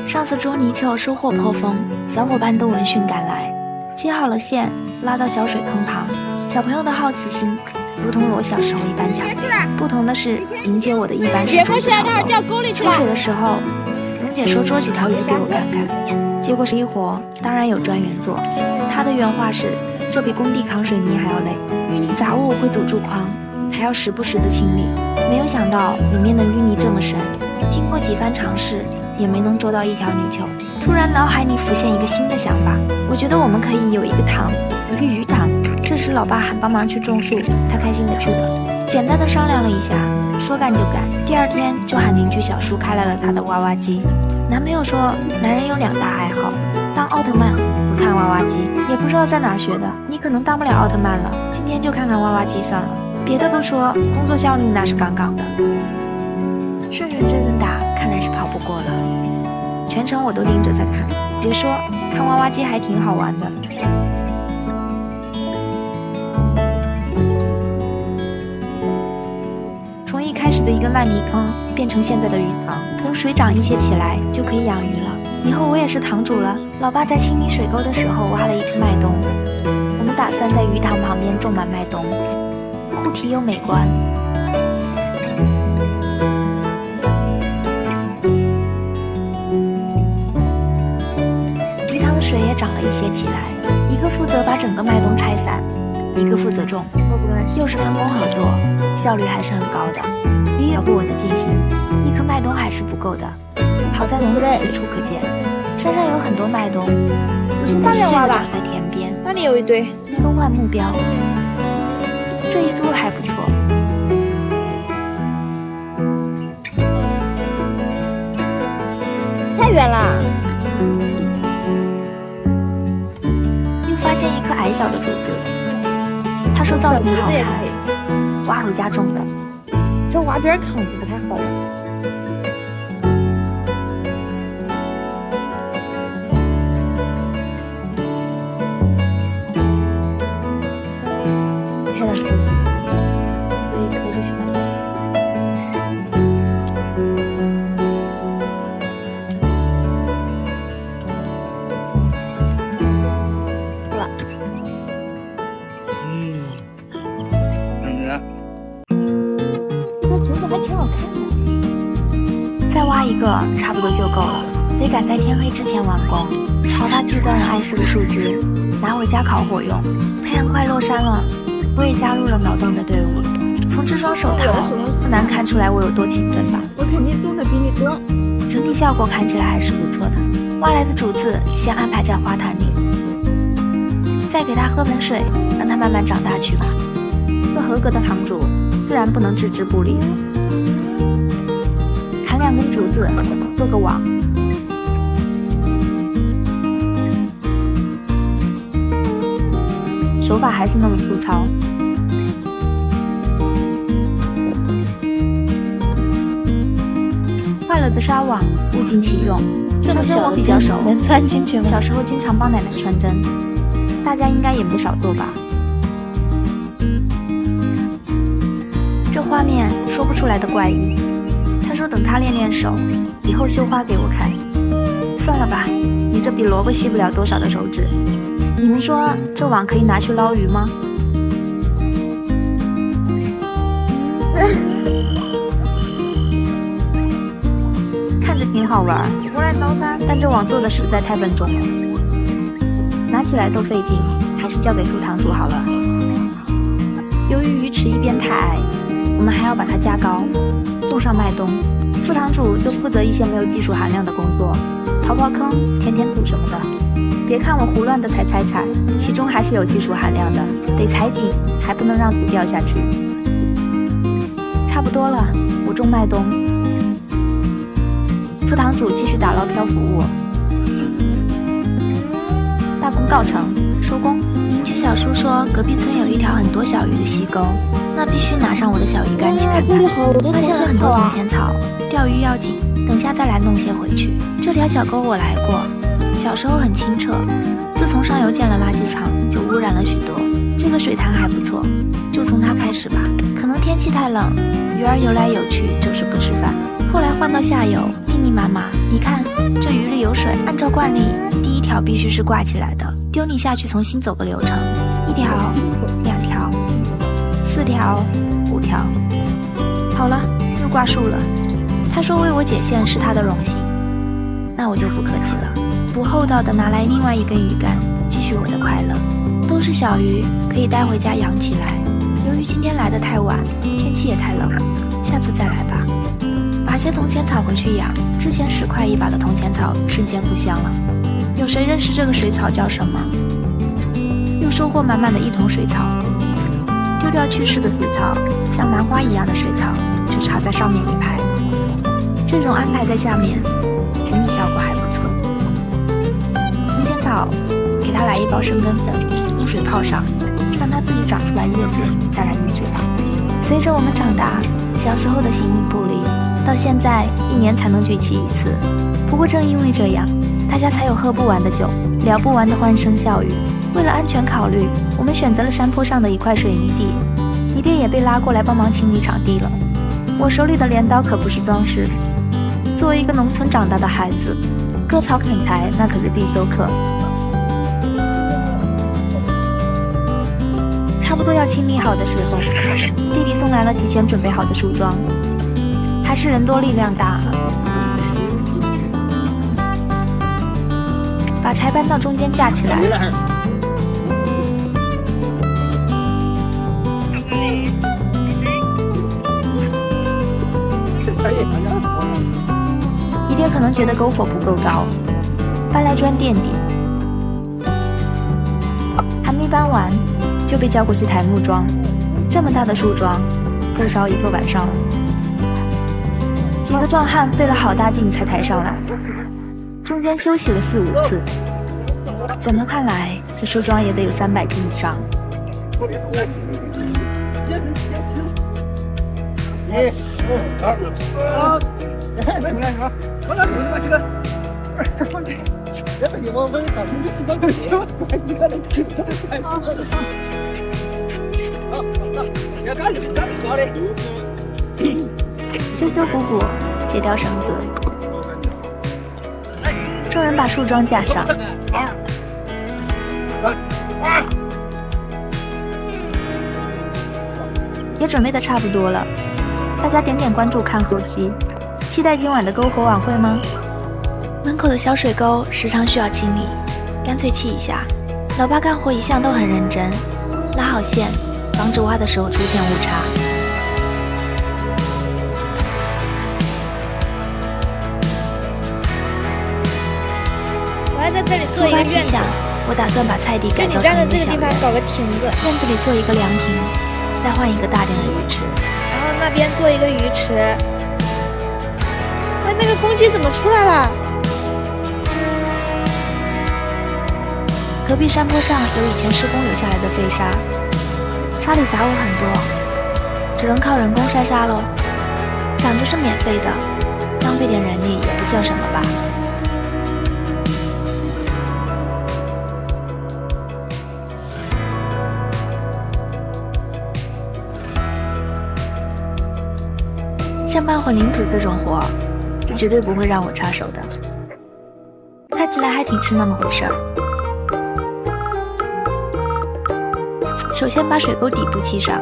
上次捉泥鳅收获颇丰，小伙伴都闻讯赶来，接好了线，拉到小水坑旁。小朋友的好奇心如同我小时候一般强烈，不同的是，迎接我的一般是竹子炒肉。出水的时候，蓉姐说捉几条鱼给我看看，结果是一活，当然有专员做。她的原话是：这比工地扛水泥还要累，淤泥杂物会堵住筐，还要时不时的清理。没有想到里面的淤泥这么深，经过几番尝试，也没能捉到一条泥鳅。突然脑海里浮现一个新的想法，我觉得我们可以有一个塘，一个鱼塘。这时老爸喊帮忙去种树，他开心的去了。简单的商量了一下，说干就干。第二天就喊邻居小叔开来了他的挖挖机。男朋友说，男人有2大爱好，当奥特曼和看挖挖机。也不知道在哪儿学的，你可能当不了奥特曼了，今天就看看挖挖机算了。别的不说，工作效率那是杠杠的。顺顺真人打，看来是跑不过了。全程我都盯着在看，别说，看挖挖机还挺好玩的。从一开始的一个烂泥坑变成现在的鱼塘，等水涨一些起来就可以养鱼了。以后我也是塘主了。老爸在清理水沟的时候挖了一棵麦冬，我们打算在鱼塘旁边种满麦冬，护体又美观。鱼塘的水也涨了一些起来，一个负责把整个麦冬拆散，一个负责种，又是分工合作，效率还是很高的。鱼也不稳的进行，一颗麦冬还是不够的。好在农村随处可见，山上有很多麦冬，你去上面挖吧，在田边，那里有一堆。更换目标，这一株还不错。太远了。又发现一颗矮小的竹子，他说造型好看，挖回家种的。这挖边糠子不太好了。开了，有一颗就行了。再挖一个差不多就够了，得赶在天黑之前完工。老爸锯断了碍事的树枝，拿回家烤火用。太阳快落山了，我也加入了劳动的队伍。从这双手套不难看出来我有多勤奋吧？我肯定种的比你多。整体效果看起来还是不错的。挖来的竹子先安排在花坛里，再给它喝盆水，让它慢慢长大去吧。做合格的堂主，自然不能置之不理。砍2根竹子，做个网。手法还是那么粗糙。坏了的纱网物尽其用。这么小我比较熟，能穿进去吗？小时候经常帮奶奶穿针，大家应该也没少做吧。这画面说不出来的怪异。他说等他练练手，以后绣花给我看。算了吧，你这比萝卜细不了多少的手指。你们说这网可以拿去捞鱼吗？看着挺好玩，过来刀山，但这网做的实在太笨重了，拿起来都费劲，还是交给副堂主好了。由于鱼池一边太矮，我们还要把它加高，种上麦冬。副堂主就负责一些没有技术含量的工作，刨坑、填土什么的。别看我胡乱的踩，其中还是有技术含量的，得踩紧，还不能让土掉下去。差不多了，我种麦冬。副堂主继续打捞漂浮物。大功告成，收工。邻居小叔说，隔壁村有一条很多小鱼的溪沟，那必须拿上我的小鱼竿去看看。发现了很多铜钱草，钓鱼要紧，等下再来弄些回去。这条小沟我来过，小时候很清澈，自从上游建了垃圾场，就污染了许多。这个水潭还不错，就从它开始吧。可能天气太冷，鱼儿游来游去，就是不吃饭。后来换到下游，命尼妈妈，你看这鱼里有水，按照惯例，第一条必须是挂起来的，丢你下去重新走个流程，1条、2条、4条、5条。好了，又挂树了。他说为我解线是他的荣幸，那我就不客气了，不厚道的拿来另外一根鱼竿，继续我的快乐。都是小鱼，可以带回家养起来。由于今天来得太晚，天气也太冷，下次再来吧。拔些铜钱草回去养，之前10块1把的铜钱草瞬间不香了。有谁认识这个水草叫什么？又收获满满的1桶水草，丢掉去世的水草，像兰花一样的水草就插在上面一排。这种安排在下面，整体效果还不错。铜钱草，给它来1包生根粉，用水泡上，让它自己长出来叶子，再来育植它。随着我们长大，小时候的形影不离，到现在1年才能聚齐1次。不过正因为这样，大家才有喝不完的酒，聊不完的欢声笑语。为了安全考虑，我们选择了山坡上的一块水泥地，你爹也被拉过来帮忙清理场地了。我手里的镰刀可不是装饰。作为一个农村长大的孩子，割草砍柴那可是必修课。差不多要清理好的时候，弟弟送来了提前准备好的树桩，还是人多力量大。把柴搬到中间架起来，你爹可能觉得篝火不够高，搬来砖垫底，还没搬完就被叫过去抬木桩。这么大的树桩够烧1个晚上了，几个壮汉费了好大劲才抬上来，中间休息了4、5次。怎么看来这树桩也得有300斤以上。修修补补，解掉绳子，众人把树桩架上。也准备的差不多了，大家点点关注看后期，期待今晚的篝火晚会吗？门口的小水沟时常需要清理，干脆砌一下。老爸干活一向都很认真，拉好线，防止挖的时候出现误差。我还在这里做一个院子，我打算把菜地改造成一个小院，搞个亭子，院子里做一个凉亭，再换一个大点的鱼池，然后那边做一个鱼池。喂，那个公鸡怎么出来了？隔壁山坡上有以前施工留下来的废沙，沙里杂物很多，只能靠人工筛沙喽。长着是免费的，浪费点人力也不算什么吧。像搬混凝土这种活，绝对不会让我插手的。看起来还挺是那么回事儿。首先把水沟底部砌上，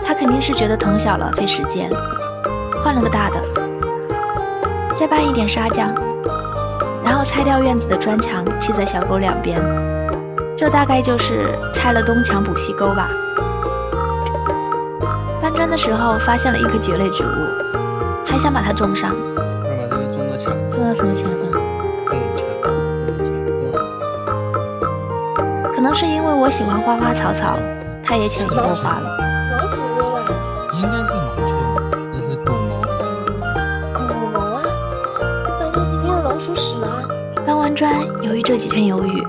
他肯定是觉得桶小了费时间，换了个大的。再拌一点沙浆，然后拆掉院子的砖墙，砌在小沟两边。这大概就是拆了东墙补西沟吧。搬砖的时候发现了一棵蕨类植物，还想把它种上。要把这个种到墙，种到什么墙上？可能是因为我喜欢花花草草，它也潜移默化了。老鼠窝了。应该是麻雀吧？这是狗毛。狗毛啊！感觉里面有老鼠屎啊！搬完砖，由于这几天有雨，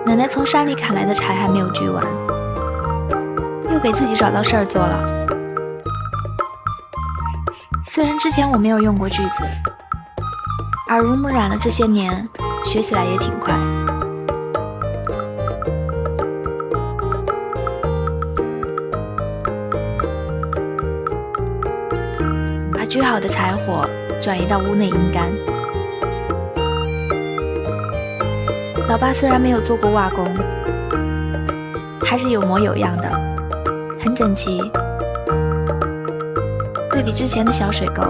奶奶从山里砍来的柴还没有锯完，又给自己找到事儿做了。虽然之前我没有用过锯子，耳濡目染了这些年，学起来也挺快。把锯好的柴火转移到屋内阴干，老爸虽然没有做过瓦工，还是有模有样的，很整齐。对比之前的小水沟，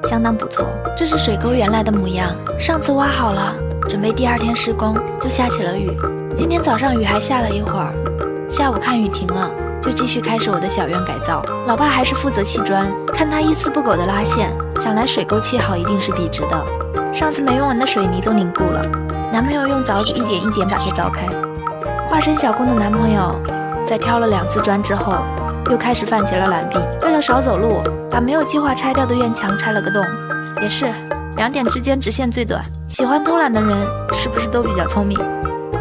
相当不错。这是水沟原来的模样。上次挖好了，准备第2天施工，就下起了雨。今天早上雨还下了一会儿，下午看雨停了，就继续开始我的小院改造。老爸还是负责砌砖，看他一丝不苟的拉线，想来水沟砌好一定是笔直的。上次没用完的水泥都凝固了，男朋友用凿子一点一点把它凿开。化身小工的男朋友，在挑了2次砖之后，又开始犯起了懒病。为了少走路，把没有计划拆掉的院墙拆了个洞。也是2点之间直线最短。喜欢偷懒的人是不是都比较聪明？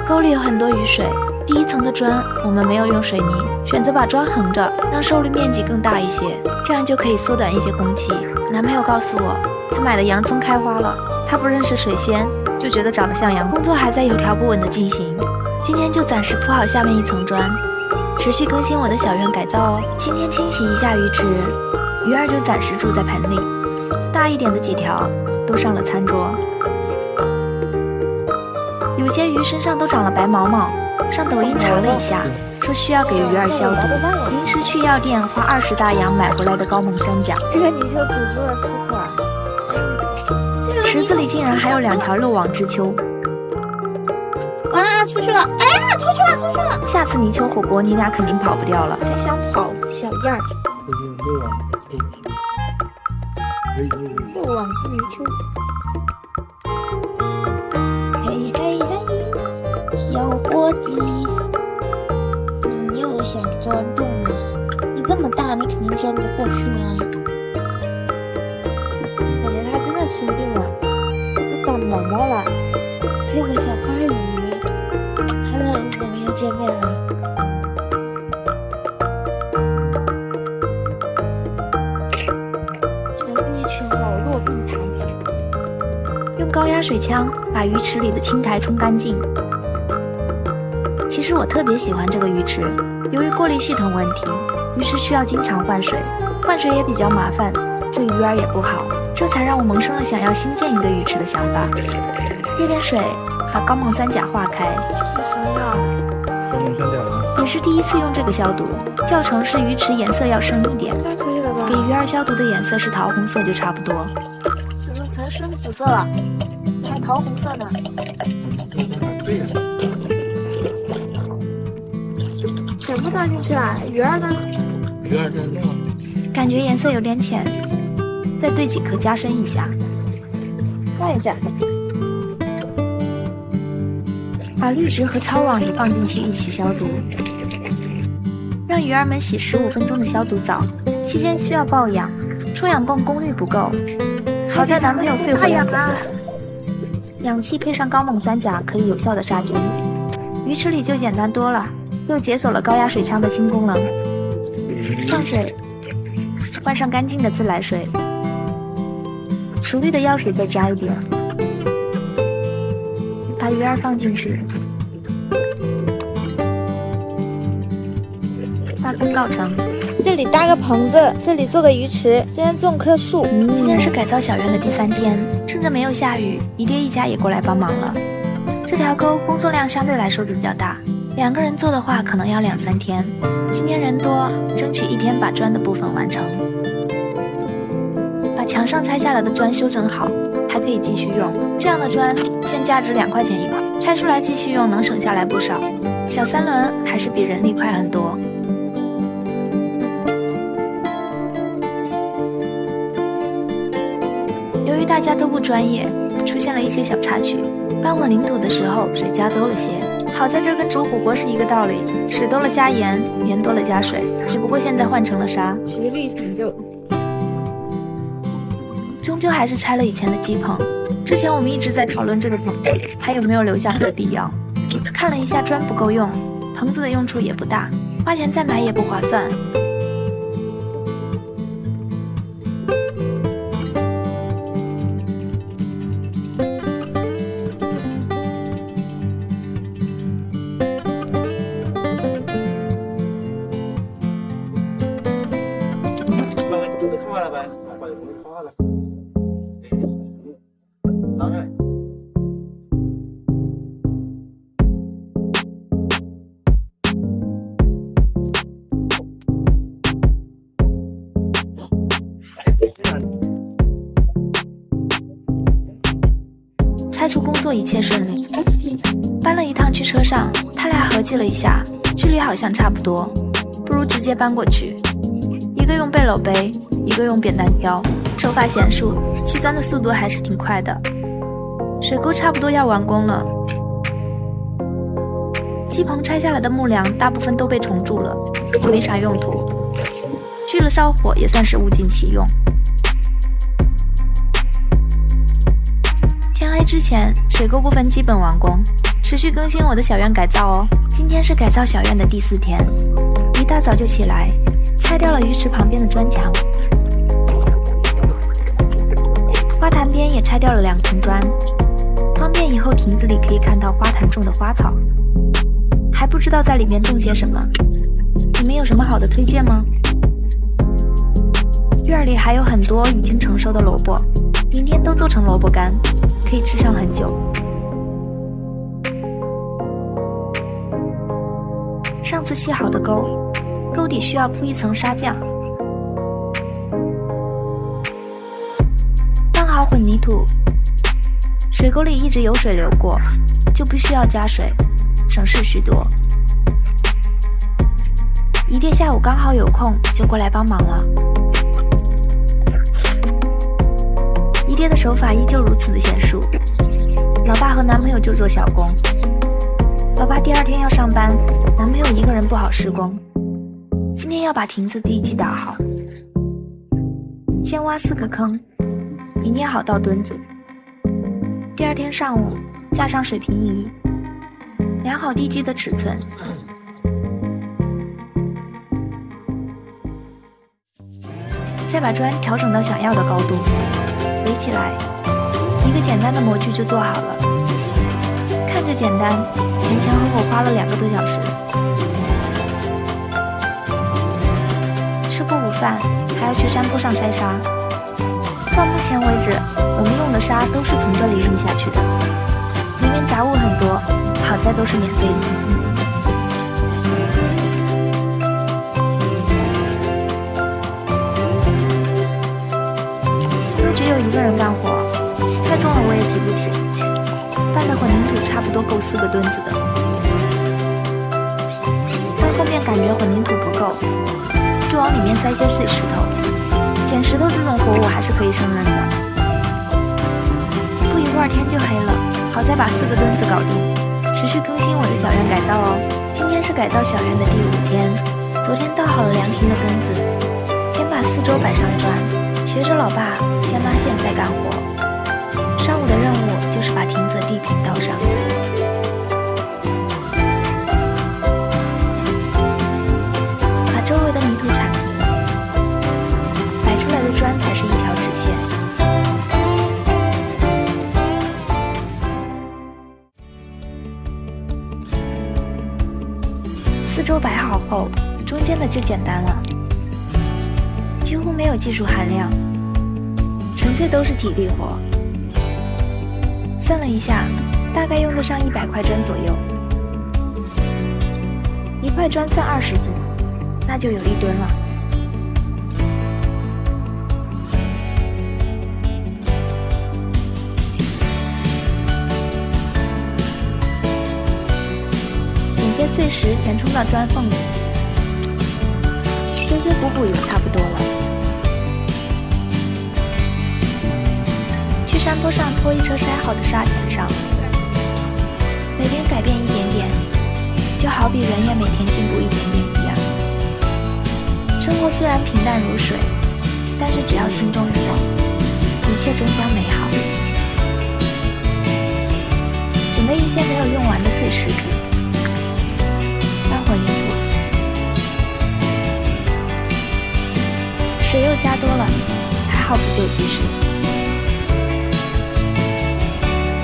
沟里有很多雨水，第1层的砖我们没有用水泥，选择把砖横着，让受力面积更大一些，这样就可以缩短一些工期。男朋友告诉我，他买的洋葱开花了，他不认识水仙，就觉得长得像洋葱。工作还在有条不紊的进行，今天就暂时铺好下面1层砖，持续更新我的小院改造哦。今天清洗一下鱼池，鱼儿就暂时住在盆里，大一点的几条都上了餐桌。有些鱼身上都长了白毛毛，上抖音查了一下，说需要给鱼儿消毒。临时去药店花20大洋买回来的高锰酸钾。这个泥鳅堵住了出口啊！池子里竟然还有2条漏网之鳅。啊，出去了！哎呀，出去了，出去了！下次泥鳅火锅你俩肯定跑不掉了。还想跑，小样儿！漏网之泥鳅。嘿嘿嘿，小伙计，你又想钻洞了？你这么大，你肯定钻不过去啊！感觉他真的生病了，都长毛毛了。这个小花鱼，看来我们又见面了。全是一群老弱病残。用高压水枪把鱼池里的青苔冲干净。其实我特别喜欢这个鱼池，由于过滤系统问题，鱼池需要经常换水，换水也比较麻烦，对鱼儿也不好，这才让我萌生了想要新建一个鱼池的想法。热点水把高锰酸钾化开，是谁呀？高锰酸钾吗？也是第1次用这个消毒，教程是鱼池颜色要深一点，那可以了吧？给鱼儿消毒的颜色是桃红色就差不多。怎么成深紫色了？这还桃红色呢。对呀。全部倒进去了，鱼儿呢？鱼儿在那。感觉颜色有点浅，再兑几颗加深一下。看一下。把滤纸和抄网也放进去一起消毒，让鱼儿们洗15分钟的消毒澡，期间需要抱氧，出氧泵功率不够，好在男朋友肺活量够，氧气配上高锰酸钾可以有效的杀菌，鱼池里就简单多了，又解锁了高压水枪的新功能。放水，换上干净的自来水，熟虑的药水再加一点。把鱼儿放进去，大功告成。这里搭个棚子，这里做个鱼池，这边种棵树。今天是改造小院的第3天，趁着没有下雨，姨爹一家也过来帮忙了。这条沟工作量相对来说比较大，2个人做的话可能要2、3天。今天人多，争取1天把砖的部分完成。把墙上拆下来的砖修整好，还可以继续用。这样的砖现价值2块钱1块，拆出来继续用能省下来不少。小3轮还是比人力快很多。由于大家都不专业，出现了一些小插曲。搬混凝土的时候水加多了些，好在这跟煮火锅是一个道理，水多了加盐，盐多了加水，只不过现在换成了沙。实力成就。终究还是拆了以前的基棚。之前我们一直在讨论这个棚子还有没有留下的必要。看了一下砖不够用，棚子的用处也不大，花钱再买也不划算。猜出工作一切顺利。搬了一趟去车上，他俩合计了一下，距离好像差不多，不如直接搬过去。一个用背篓背，一个用扁担挑，手法娴熟，砌砖的速度还是挺快的。水沟差不多要完工了，鸡棚拆下来的木梁大部分都被重铸了，没啥用途，聚了烧火也算是物尽其用。天黑之前，水沟部分基本完工，持续更新我的小院改造哦。今天是改造小院的第4天，一大早就起来，拆掉了鱼池旁边的砖墙，花坛边也拆掉了2层砖，方便以后亭子里可以看到花坛种的花草。还不知道在里面种些什么，你们有什么好的推荐吗？院里还有很多已经成熟的萝卜，明天都做成萝卜干，可以吃上很久。上次砌好的沟，沟底需要铺一层沙酱，放好混凝土，水沟里一直有水流过，就不需要加水，省事许多。姨爹下午刚好有空，就过来帮忙了。姨爹的手法依旧如此的娴熟，老爸和男朋友就做小工，老爸第2天要上班，男朋友一个人不好施工。今天要把亭子地基打好，先挖4个坑，明天好倒墩子。第2天上午架上水平仪，量好地基的尺寸，再把砖调整到想要的高度，围起来，一个简单的模具就做好了。看着简单，前前后后花了2个多小时。吃过午饭，还要去山坡上筛沙。到目前为止，我们用的沙都是从这里运下去的，里面杂物很多，好在都是免费的。只有一个人干活，太重了我也提不起，搬的混凝土差不多够4个墩子的，但后面感觉混凝土不够，就往里面塞些碎石头。捡石头这种活我还是可以胜任的。不一会儿天就黑了，好在把4个墩子搞定，持续更新我的小院改造哦。今天是改造小院的第5天，昨天倒好了凉亭的墩子，先把4周摆上砖，学着老爸先拉线再干活。上午的任务就是把亭子的地坪倒上，把周围的泥土铲平，摆出来的砖才是一条直线。4周摆好后，中间的就简单了，几乎没有技术含量，纯粹都是体力活。算了一下，大概用得上100块砖左右，1块砖算20斤，那就有1吨了。捡些碎石填充到砖缝里，修修补补也差不多了。去山坡上拖一车筛好的沙填上，每天改变一点点，就好比人也每天进步一点点一样。生活虽然平淡如水，但是只要心中有想，一切终将美好。准备一些没有用完的碎石子，搬混凝土，水又加多了，还好不救急时。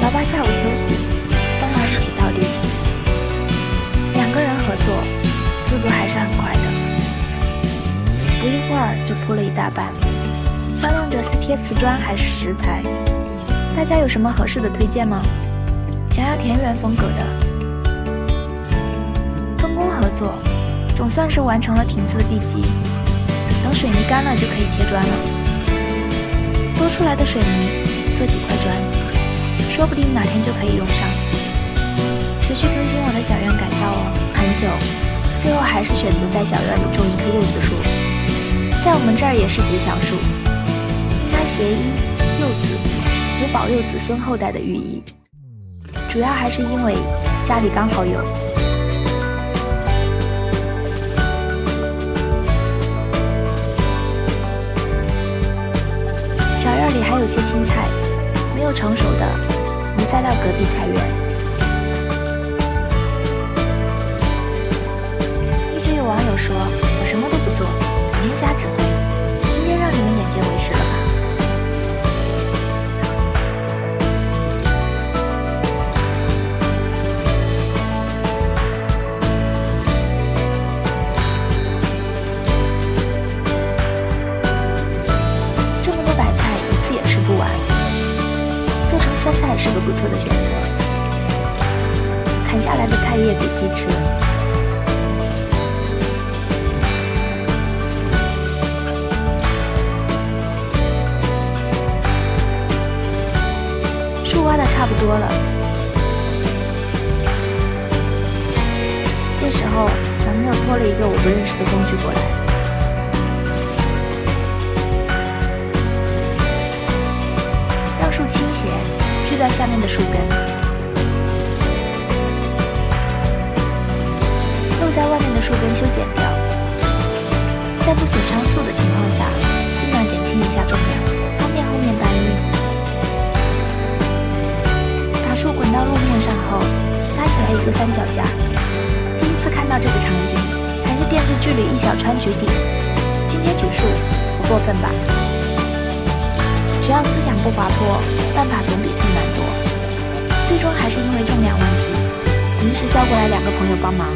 老爸下午休息，帮忙一起倒地坪，2个人合作，速度还是很快的。不一会儿就铺了一大半，商量着是贴瓷砖还是石材，大家有什么合适的推荐吗？想要田园风格的，分工合作，总算是完成了亭子的地基。等水泥干了就可以贴砖了。多出来的水泥做几块砖，说不定哪天就可以用上。持续更新我的小院改造哦，很久，最后还是选择在小院里种一棵柚子树。在我们这儿也是吉祥树，因它谐音柚子，有保佑子孙后代的寓意。主要还是因为家里刚好有。小院里还有些青菜，没有成熟的，移栽到隔壁菜园。一直有网友说我什么都不做，每天瞎指挥，今天让你们眼见为实了吧？这么多白菜一次也吃不完，做成酸菜是个不错的选择。砍下来的菜叶给鸡吃。树挖的差不多了，这时候男朋友拖了一个我不认识的工具过来，让树倾斜，锯断下面的树根，露在外面的树根修剪掉，在不损伤树的情况下，尽量减轻一下重量，方便后面搬运。树滚到路面上后，搭起来一个三脚架。第一次看到这个场景，还是电视剧里一小川举鼎。今天举树，不过分吧？只要思想不滑坡，办法总比困难多。最终还是因为重量问题，临时叫过来2个朋友帮忙。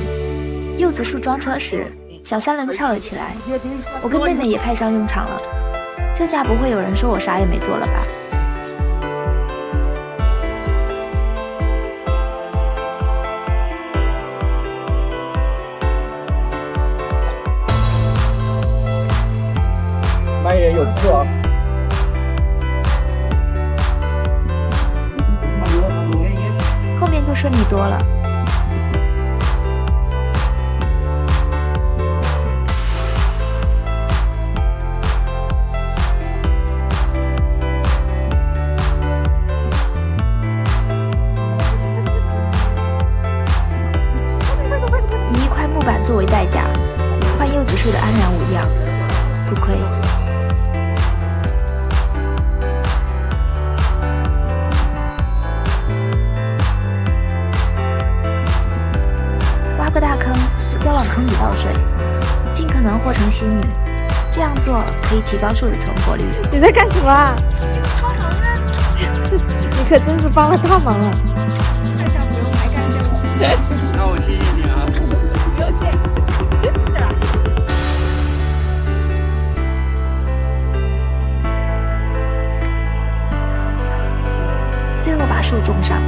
柚子树装车时，小3轮跳了起来，我跟妹妹也派上用场了。这下不会有人说我啥也没做了吧？慢一点，有错啊！后面就顺利多了。以一块木板作为代价，换柚子树的安然无恙，不亏。挖个大坑，先往坑里倒水，尽可能和成稀泥，这样做可以提高树的存活率。你在干什么啊？帮忙啊！你可真是帮了大忙了。太想不用来干这个。那我谢谢你啊。不用谢，是啊。最后把树种上。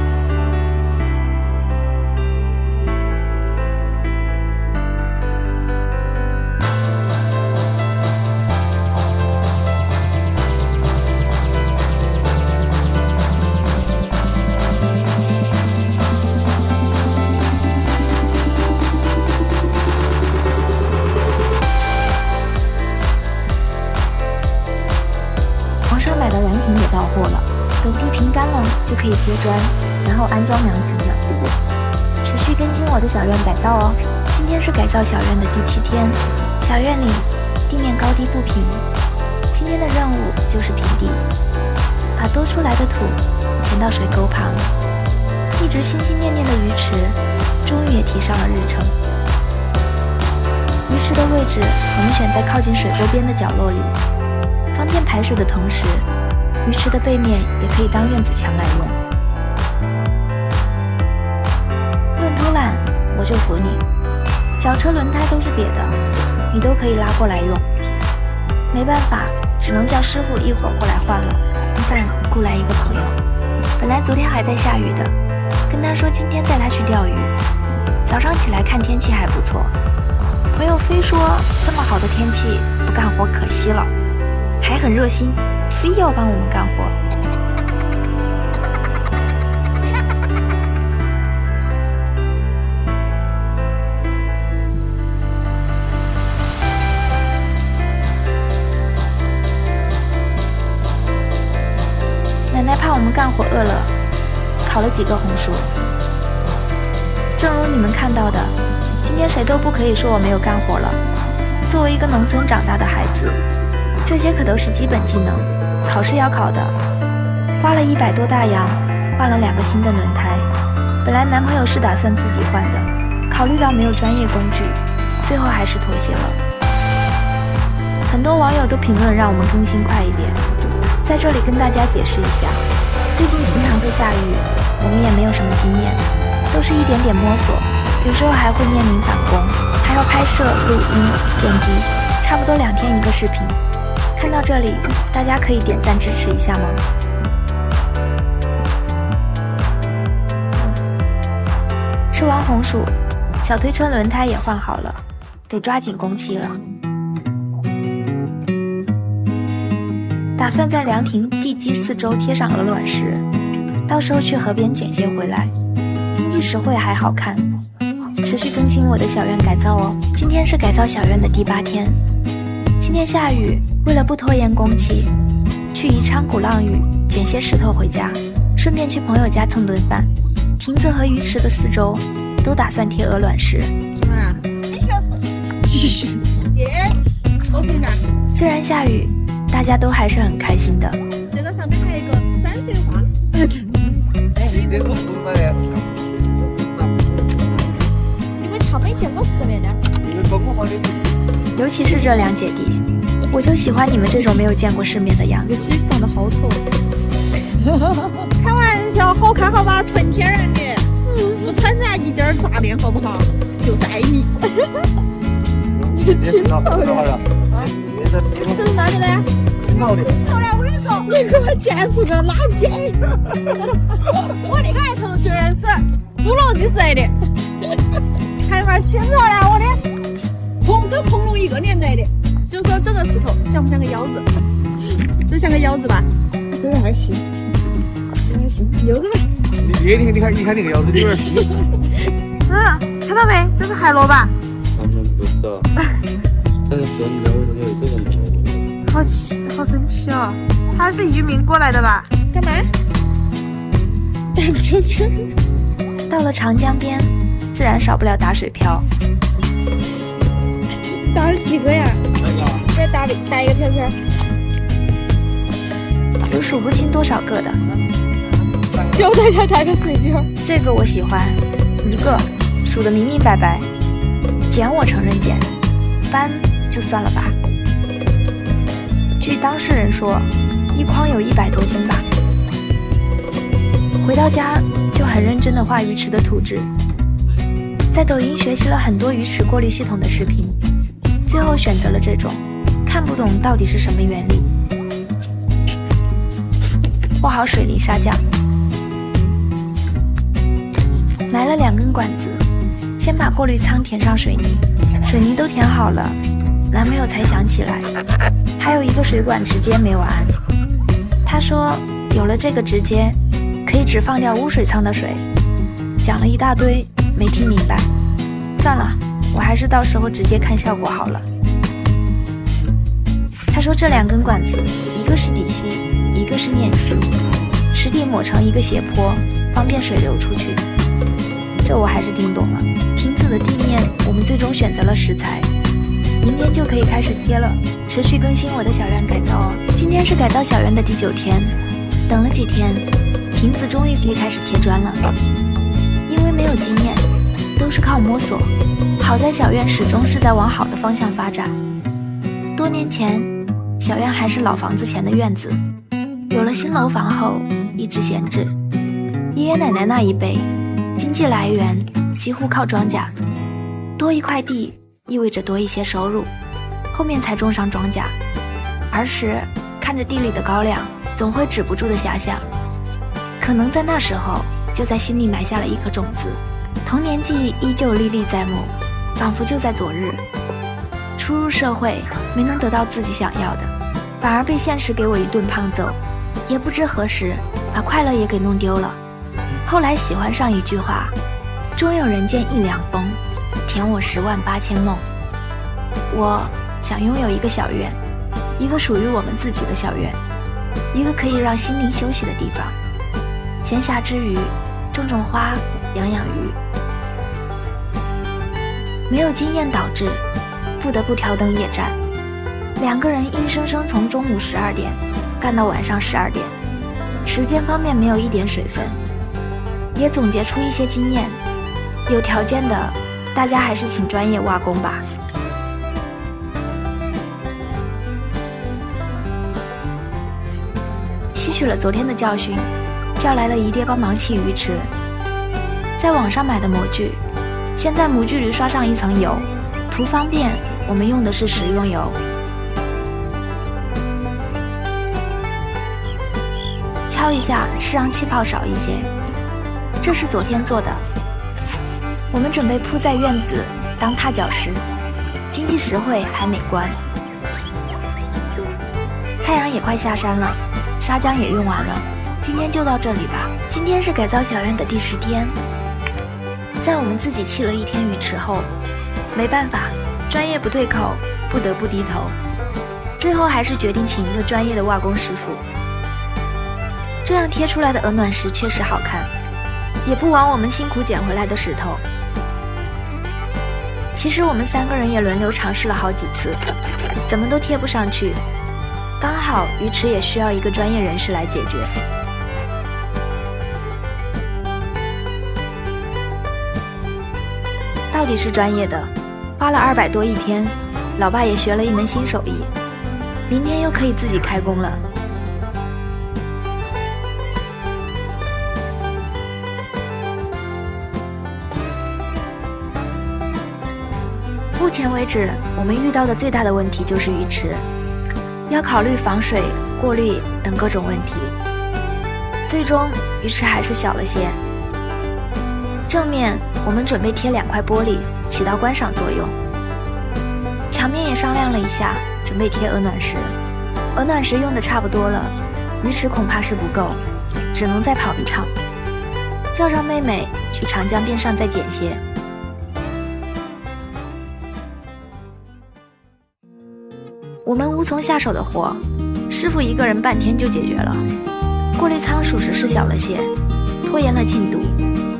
网上买的软品也到货了，等地平干了就可以贴砖，然后安装凉皮了。持续更新我的小院改造哦，今天是改造小院的第7天。小院里地面高低不平，今天的任务就是平地，把多出来的土填到水沟旁。一直心心念念的鱼池，终于也提上了日程。鱼池的位置我们选在靠近水沟边的角落里，方便排水的同时，鱼池的背面也可以当院子墙来用。论偷懒，我就服你，小车轮胎都是瘪的，你都可以拉过来用。没办法，只能叫师傅一会儿过来换了。饭雇来一个朋友，本来昨天还在下雨的，跟他说今天带他去钓鱼。早上起来看天气还不错，朋友非说这么好的天气不干活可惜了，还很热心，非要帮我们干活。烤了几个红薯。正如你们看到的，今天谁都不可以说我没有干活了。作为一个农村长大的孩子，这些可都是基本技能，考试要考的。花了100多大洋，换了2个新的轮胎。本来男朋友是打算自己换的，考虑到没有专业工具，最后还是妥协了。很多网友都评论让我们更新快一点，在这里跟大家解释一下，最近经常会下雨，我们也没有什么经验，都是一点点摸索，有时候还会面临返工，还要拍摄、录音、剪辑，差不多2天一个视频。看到这里，大家可以点赞支持一下吗？吃完红薯，小推车轮胎也换好了，得抓紧工期了。打算在凉亭地基4周贴上鹅卵石，到时候去河边捡些回来，经济实惠还好看。持续更新我的小院改造哦。今天是改造小院的第8天。今天下雨，为了不拖延工期，去宜昌鼓浪屿捡些石头回家，顺便去朋友家蹭顿饭。亭子和鱼池的4周都打算贴鹅卵石。虽然下雨，大家都还是很开心的。这个上面还有一个山水画。你们瞧没见过世面的？尤其是这2姐弟，我就喜欢你们这种没有见过世面的样子。尤其长得好丑。开玩笑，好看好吧，纯天然的，不掺杂一点杂念，好不好？就是爱你。清朝的。这是哪里的呀？清朝的。后来我跟你说，你给我见识个垃圾！我那个爱头绝对是侏罗纪时代的，还玩清朝的，我的跟恐龙一个年代的。就说这个石头像不像个腰子？这像个腰子吧？这个还行，这个还行，有个吧。你看那个腰子有点虚。看到没？这是海螺吧？好像不是啊。但是说你知道为什么有这个吗？好神奇哦！他是渔民过来的吧？干嘛？打飘飘。到了长江边，自然少不了打水漂。打了几个呀？再打一个飘飘。有数不清多少个的。教大家打个水漂。这个我喜欢，1个数得明明白白。捡我承认捡，翻就算了吧。据当事人说，一筐有100多斤吧。回到家就很认真地画鱼池的图纸，在抖音学习了很多鱼池过滤系统的视频，最后选择了这种，看不懂到底是什么原理。和好水泥砂浆，买了2根管子，先把过滤仓填上水泥，水泥都填好了，男朋友才想起来还有一个水管直接没有安。他说有了这个直接可以只放掉污水仓的水，讲了一大堆没听明白，算了，我还是到时候直接看效果好了。他说这2根管子，一个是底吸，一个是面吸，池底抹成一个斜坡，方便水流出去。这我还是听懂了。亭子的地面我们最终选择了石材，明天就可以开始贴了，持续更新我的小院改造哦。今天是改造小院的第9天，等了几天，亭子终于可以开始贴砖了。因为没有经验，都是靠摸索，好在小院始终是在往好的方向发展。多年前，小院还是老房子前的院子，有了新楼房后一直闲置。爷爷奶奶那一辈，经济来源几乎靠庄稼，多一块地意味着多一些收入，后面才种上庄稼。儿时看着地里的高粱，总会止不住的遐想，可能在那时候就在心里埋下了一颗种子。童年记忆依旧历历在目，仿佛就在昨日。初入社会，没能得到自己想要的，反而被现实给我一顿胖揍，也不知何时把快乐也给弄丢了。后来喜欢上一句话，终有人见一凉风，填我108000梦。我想拥有一个小院，一个属于我们自己的小院，一个可以让心灵休息的地方。闲暇之余，种花，养鱼。没有经验导致不得不挑灯夜战，2个人硬生生从中午12点干到晚上12点，时间方面没有一点水分，也总结出一些经验。有条件的，大家还是请专业挖工吧。吸取了昨天的教训，叫来了姨爹帮忙砌鱼池。在网上买的模具，先在模具里刷上一层油，图方便，我们用的是食用油。敲一下是让气泡少一些，这是昨天做的。我们准备铺在院子当踏脚石，经济实惠还美观。太阳也快下山了，砂浆也用完了，今天就到这里吧。今天是改造小院的第10天，在我们自己砌了1天鱼池后，没办法，专业不对口，不得不低头。最后还是决定请一个专业的挖工师傅。这样贴出来的鹅卵石确实好看，也不枉我们辛苦捡回来的石头。其实我们3个人也轮流尝试了好几次，怎么都贴不上去。刚好鱼池也需要一个专业人士来解决。到底是专业的，花了200多1天，老爸也学了一门新手艺，明天又可以自己开工了。目前为止，我们遇到的最大的问题就是鱼池，要考虑防水、过滤等各种问题。最终，鱼池还是小了些。正面我们准备贴2块玻璃，起到观赏作用。墙面也商量了一下，准备贴鹅卵石。鹅卵石用的差不多了，鱼池恐怕是不够，只能再跑一趟，叫上妹妹去长江边上再捡些。我们无从下手的活，师傅1个人半天就解决了。过滤仓属实是小了些，拖延了进度，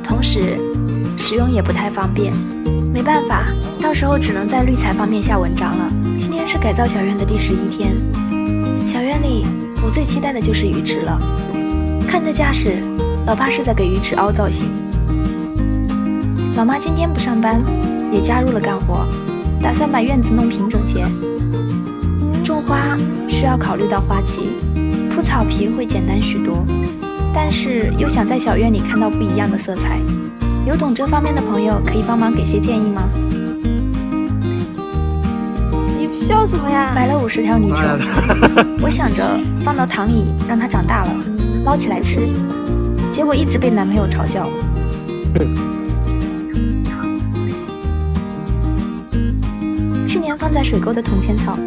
同时使用也不太方便。没办法，到时候只能在滤材方面下文章了。今天是改造小院的第11天，小院里我最期待的就是鱼池了。看这架势，老爸是在给鱼池凹造型。老妈今天不上班，也加入了干活，打算把院子弄平整些。种花需要考虑到花期，铺草皮会简单许多，但是又想在小院里看到不一样的色彩。有懂这方面的朋友可以帮忙给些建议吗？你笑什么呀？买了50条泥鳅，我想着放到塘里让它长大了，捞起来吃，结果一直被男朋友嘲笑。去年放在水沟的铜钱草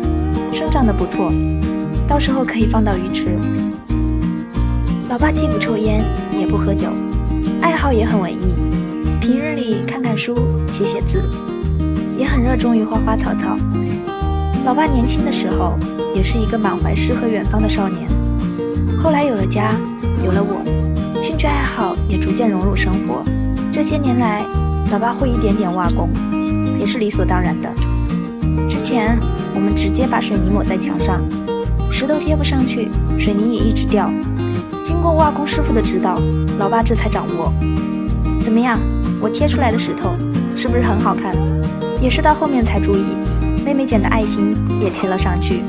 生长得不错，到时候可以放到鱼池。老爸既不抽烟也不喝酒，爱好也很文艺，平日里看看书写写字，也很热衷于花花草草。老爸年轻的时候也是一个满怀诗和远方的少年，后来有了家，有了我，兴趣爱好也逐渐融入生活。这些年来，老爸会一点点挖工，也是理所当然的。之前我们直接把水泥抹在墙上，石头贴不上去，水泥也一直掉。经过挖工师傅的指导，老爸这才掌握。怎么样，我贴出来的石头是不是很好看？也是到后面才注意，妹妹剪的爱心也贴了上去。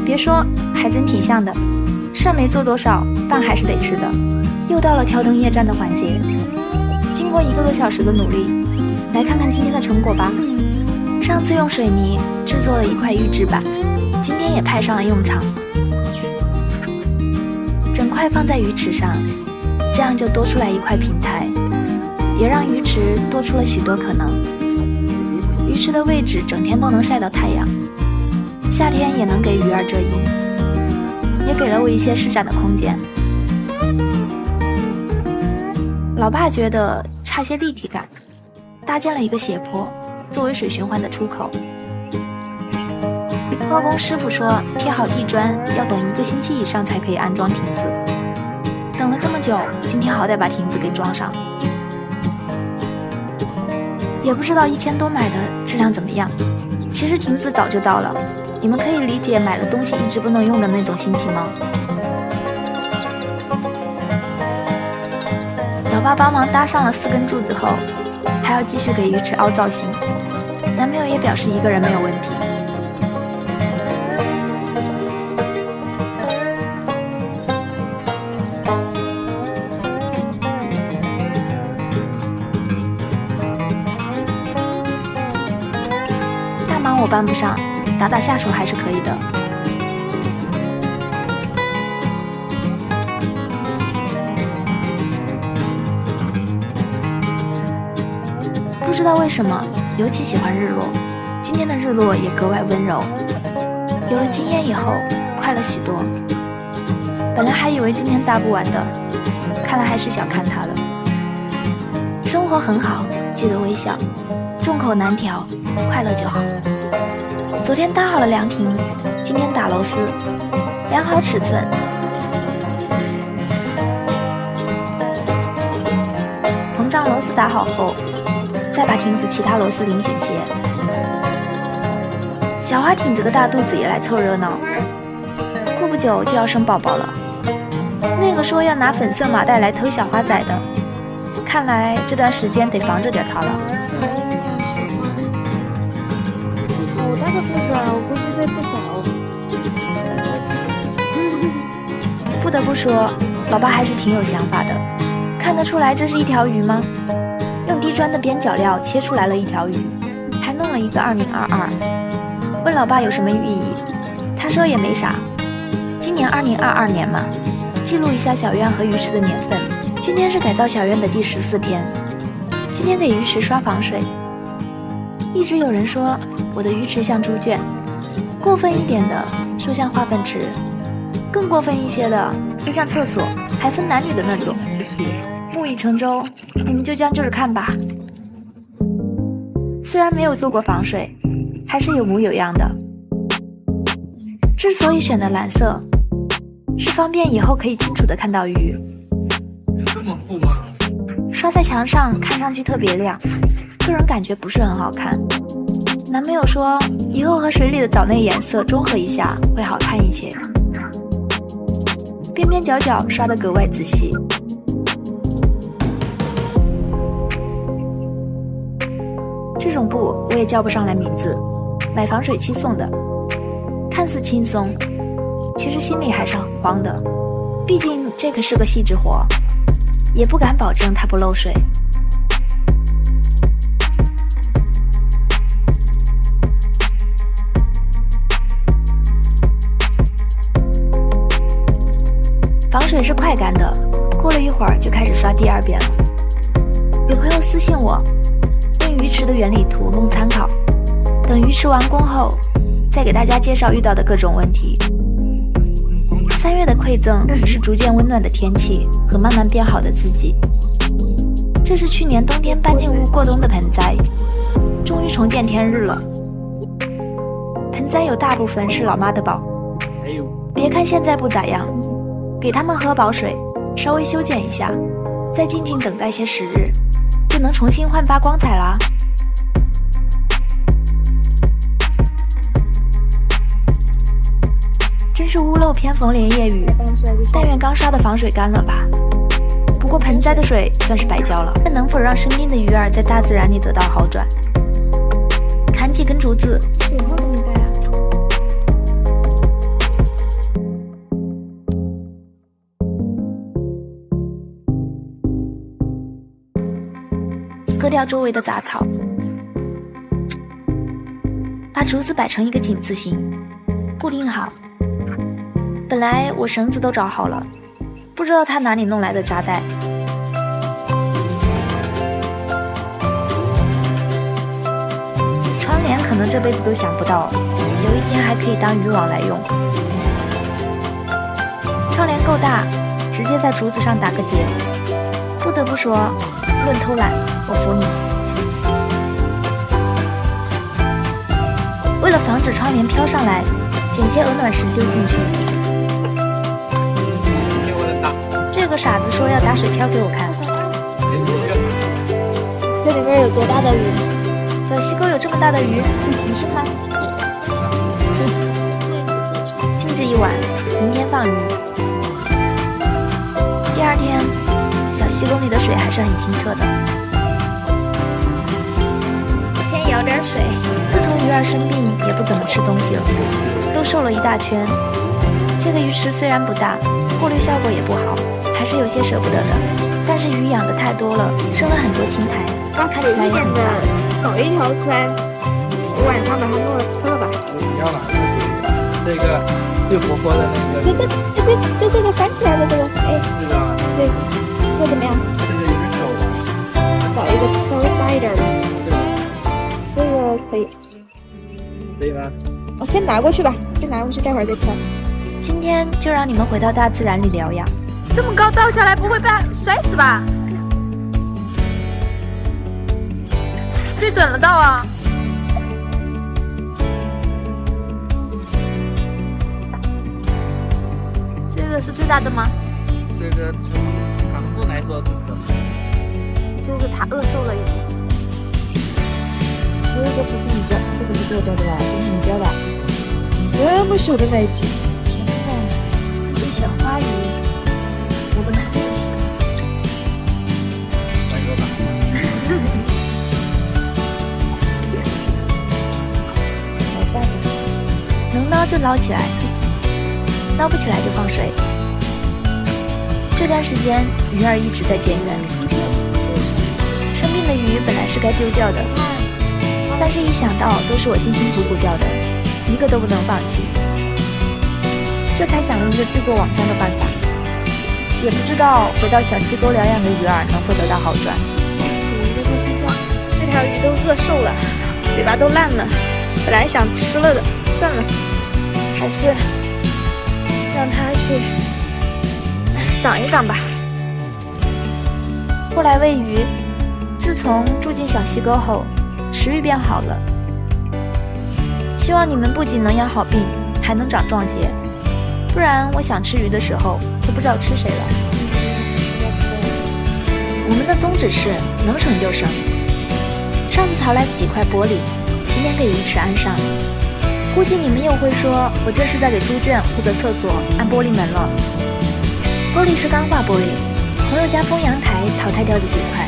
别说，还真挺像的。事没做多少，饭还是得吃的。又到了挑灯夜战的环节。经过1个多小时的努力，来看看今天的成果吧。上次用水泥制作了1块预制板，今天也派上了用场。整块放在鱼池上，这样就多出来1块平台，也让鱼池多出了许多可能。鱼池的位置整天都能晒到太阳，夏天也能给鱼儿遮阴，也给了我一些施展的空间。老爸觉得差些立体感，搭建了一个斜坡作为水循环的出口。挖工师傅说贴好地砖要等1个星期以上才可以安装亭子。等了这么久，今天好歹把亭子给装上。也不知道1000多买的质量怎么样。其实亭子早就到了，你们可以理解买了东西一直不能用的那种心情吗？老爸帮忙搭上了4根柱子后，还要继续给鱼池凹造型。男朋友也表示一个人没有问题。大忙我帮不上，打下手还是可以的。不知道为什么，尤其喜欢日落。今天的日落也格外温柔。有了经验以后，快了许多。本来还以为今天搭不完的，看来还是小看它了。生活很好，记得微笑。众口难调，快乐就好。昨天搭好了凉亭，今天打螺丝，量好尺寸。膨胀螺丝打好后，再把亭子其他螺丝拧紧些。小花挺着个大肚子也来凑热闹，过不久就要生宝宝了。那个说要拿粉色麻袋来偷小花崽的，看来这段时间得防着点他了。好大个肚子啊，我估计这不小。不得不说，老爸还是挺有想法的。看得出来这是一条鱼吗？用地砖的边角料切出来了一条鱼，还弄了一个2022。问老爸有什么寓意，他说也没啥。今年2022年嘛，记录一下小院和鱼池的年份。今天是改造小院的第14天，今天给鱼池刷防水。一直有人说我的鱼池像猪圈，过分一点的说像化粪池，更过分一些的说像厕所，还分男女的那种。木已成舟，你们就将就着看吧。虽然没有做过防水，还是有模有样的。之所以选的蓝色，是方便以后可以清楚地看到鱼。这么厚吗？刷在墙上看上去特别亮，个人感觉不是很好看。男朋友说以后和水里的藻类颜色中和一下会好看一些。边边角角刷得格外仔细。这种布我也叫不上来名字，买防水漆送的，看似轻松，其实心里还是很慌的。毕竟这可是个细致活，也不敢保证它不漏水。防水是快干的，过了一会儿就开始刷第2遍了。有朋友私信我问鱼池的原理图供参考，等鱼池完工后再给大家介绍遇到的各种问题。3月的馈赠是逐渐温暖的天气和慢慢变好的自己。这是去年冬天搬进屋过冬的盆栽，终于重见天日了。盆栽有大部分是老妈的宝，别看现在不咋样，给他们喝饱水，稍微修剪一下，再静静等待些时日，就能重新焕发光彩啦。真是屋漏偏逢连夜雨，但愿刚刷的防水干了吧。不过盆栽的水算是白浇了，但能否让身边的鱼儿在大自然里得到好转？砍几根竹子，以后怎么带啊？割掉周围的杂草，把竹子摆成一个井字形，固定好。本来我绳子都找好了，不知道他哪里弄来的扎带。窗帘可能这辈子都想不到，有一天还可以当渔网来用。窗帘够大，直接在竹子上打个结。不得不说，论偷懒，我服你。为了防止窗帘飘上来，捡些鹅卵石丢进去。这个个傻子说要打水漂给我看。这里面有多大的鱼？小溪沟有这么大的鱼，你信吗？静置一晚，明天放鱼。第二天，小溪沟里的水还是很清澈的。先舀点水。自从鱼儿生病，也不怎么吃东西了，都瘦了一大圈。这个鱼池虽然不大，过滤效果也不好，还是有些舍不得的。但是鱼养的太多了，生了很多青苔，看起来也很杂。搞一条出来，我晚上把它弄了吃了吧。你要哪个？这个最活泼的那个。就这个翻起来的这个，哎，这个。对，这个怎么样？这个有点小吧。找一个稍微大一点的。这个可以。可以吗？我先拿过去吧，先拿过去，待会儿再挑。今天就让你们回到大自然里疗养。这么高倒下来不会被摔死吧？对准了道啊！这个是最大的吗？这个从长度来说是可能。就是它饿瘦了一点。这个不是你钓，这个是钓的吧？这是你钓的。这么小的那一集。这是小花鱼，我本来不喜欢。来个吧。能捞就捞起来，捞不起来就放水。这段时间鱼儿一直在减员，生病的鱼本来是该丢掉的，但是一想到都是我辛辛苦苦钓的，一个都不能放弃，这才想了一个制作网箱的办法。也不知道回到小溪沟疗养的鱼儿能否得到好转。这条鱼都饿瘦了，嘴巴都烂了，本来想吃了的，算了，还是让它去长一长吧。后来喂鱼，自从住进小溪沟后，食欲变好了。希望你们不仅能养好病，还能长壮些，不然我想吃鱼的时候都不知道吃谁了。我们的宗旨是能省就省。上次淘来的几块玻璃，今天给鱼池安上。估计你们又会说，我这是在给猪圈或者厕所安玻璃门了。玻璃是钢化玻璃，朋友家封阳台淘汰掉的几块。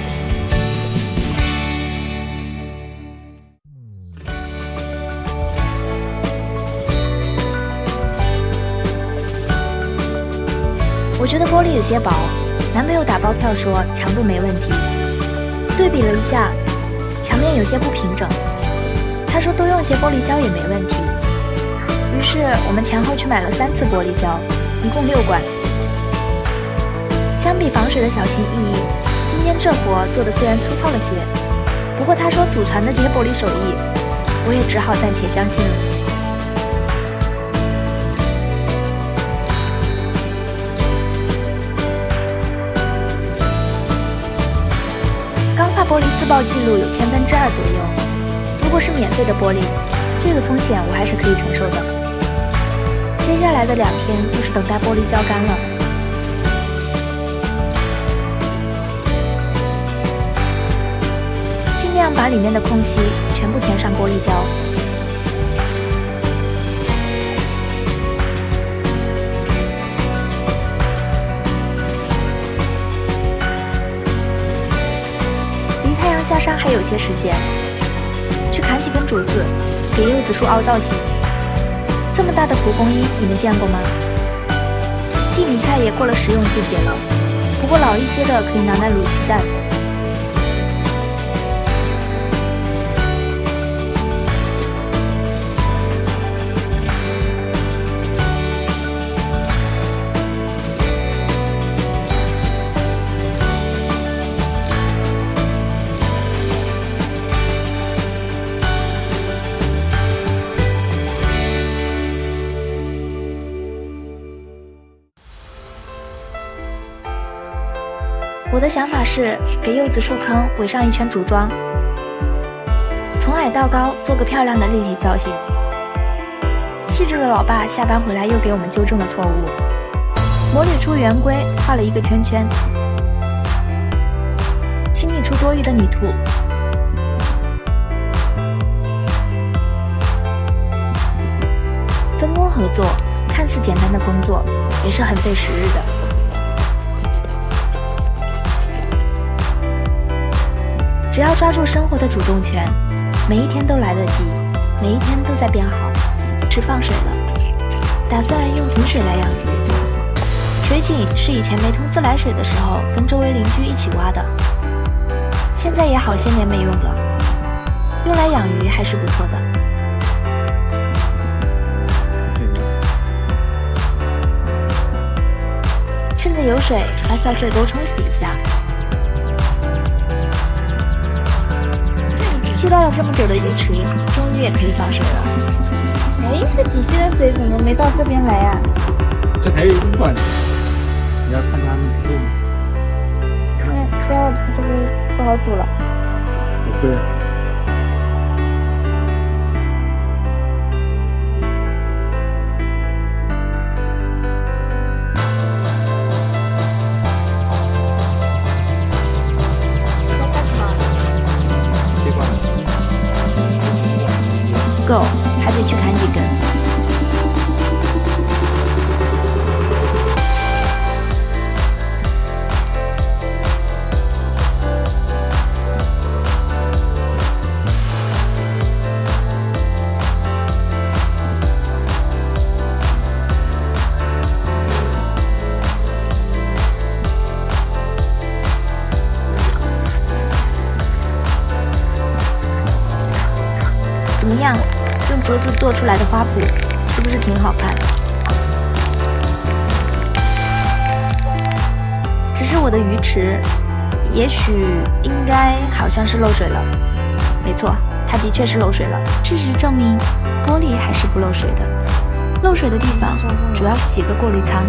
我觉得玻璃有些薄，男朋友打包票说强度没问题。对比了一下，墙面有些不平整，他说多用些玻璃胶也没问题。于是我们前后去买了3次玻璃胶，一共6罐。相比防水的小心翼翼，今天这活做的虽然粗糙了些，不过他说祖传的这些玻璃手艺，我也只好暂且相信了。钢化玻璃自曝记录有2%左右，如果是免费的玻璃，这个风险我还是可以承受的。接下来的2天就是等待玻璃胶干了。尽量把里面的空隙全部填上玻璃胶。离太阳下山还有些时间，去砍几根竹子，给柚子树凹造型。这么大的蒲公英，你们见过吗？地米菜也过了食用季节了，不过老一些的可以拿来卤鸡蛋。我的想法是给柚子树坑围上一圈竹桩，从矮到高做个漂亮的立体造型。细致的老爸下班回来又给我们纠正了错误。模拟出圆规，画了一个圈圈，清理出多余的泥土。分工合作，看似简单的工作，也是很费时日的。只要抓住生活的主动权，每一天都来得及，每一天都在变好。池放水了，打算用井水来养鱼。水井是以前没通自来水的时候跟周围邻居一起挖的，现在也好些年没用了，用来养鱼还是不错的。趁着有水，把小水沟冲洗一下。期待了这么久的鱼池，终于也可以放水了。哎，这底下的水怎么没到这边来呀？这还有一管，你要看他们堵吗？那这样不就不好堵了？不会。够，还得去砍几根。怎么样？用竹子做出来的花圃，是不是挺好看？只是我的鱼池，也许应该好像是漏水了。没错，它的确是漏水了。事实证明，玻璃还是不漏水的。漏水的地方主要是几个过滤仓。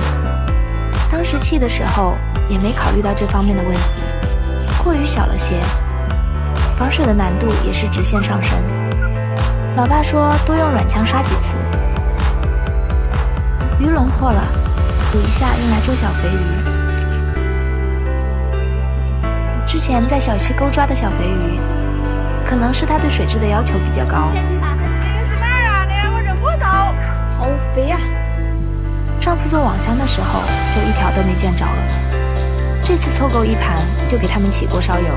当时砌的时候也没考虑到这方面的问题，过于小了些，防水的难度也是直线上升。老爸说多用软枪刷几次。鱼笼破了，补一下用来捉小肥鱼。之前在小溪沟抓的小肥鱼，可能是他对水质的要求比较高。这个是哪儿啊？我认不到。好肥呀！上次做网箱的时候，就一条都没见着了。这次凑够一盘，就给他们起锅烧油。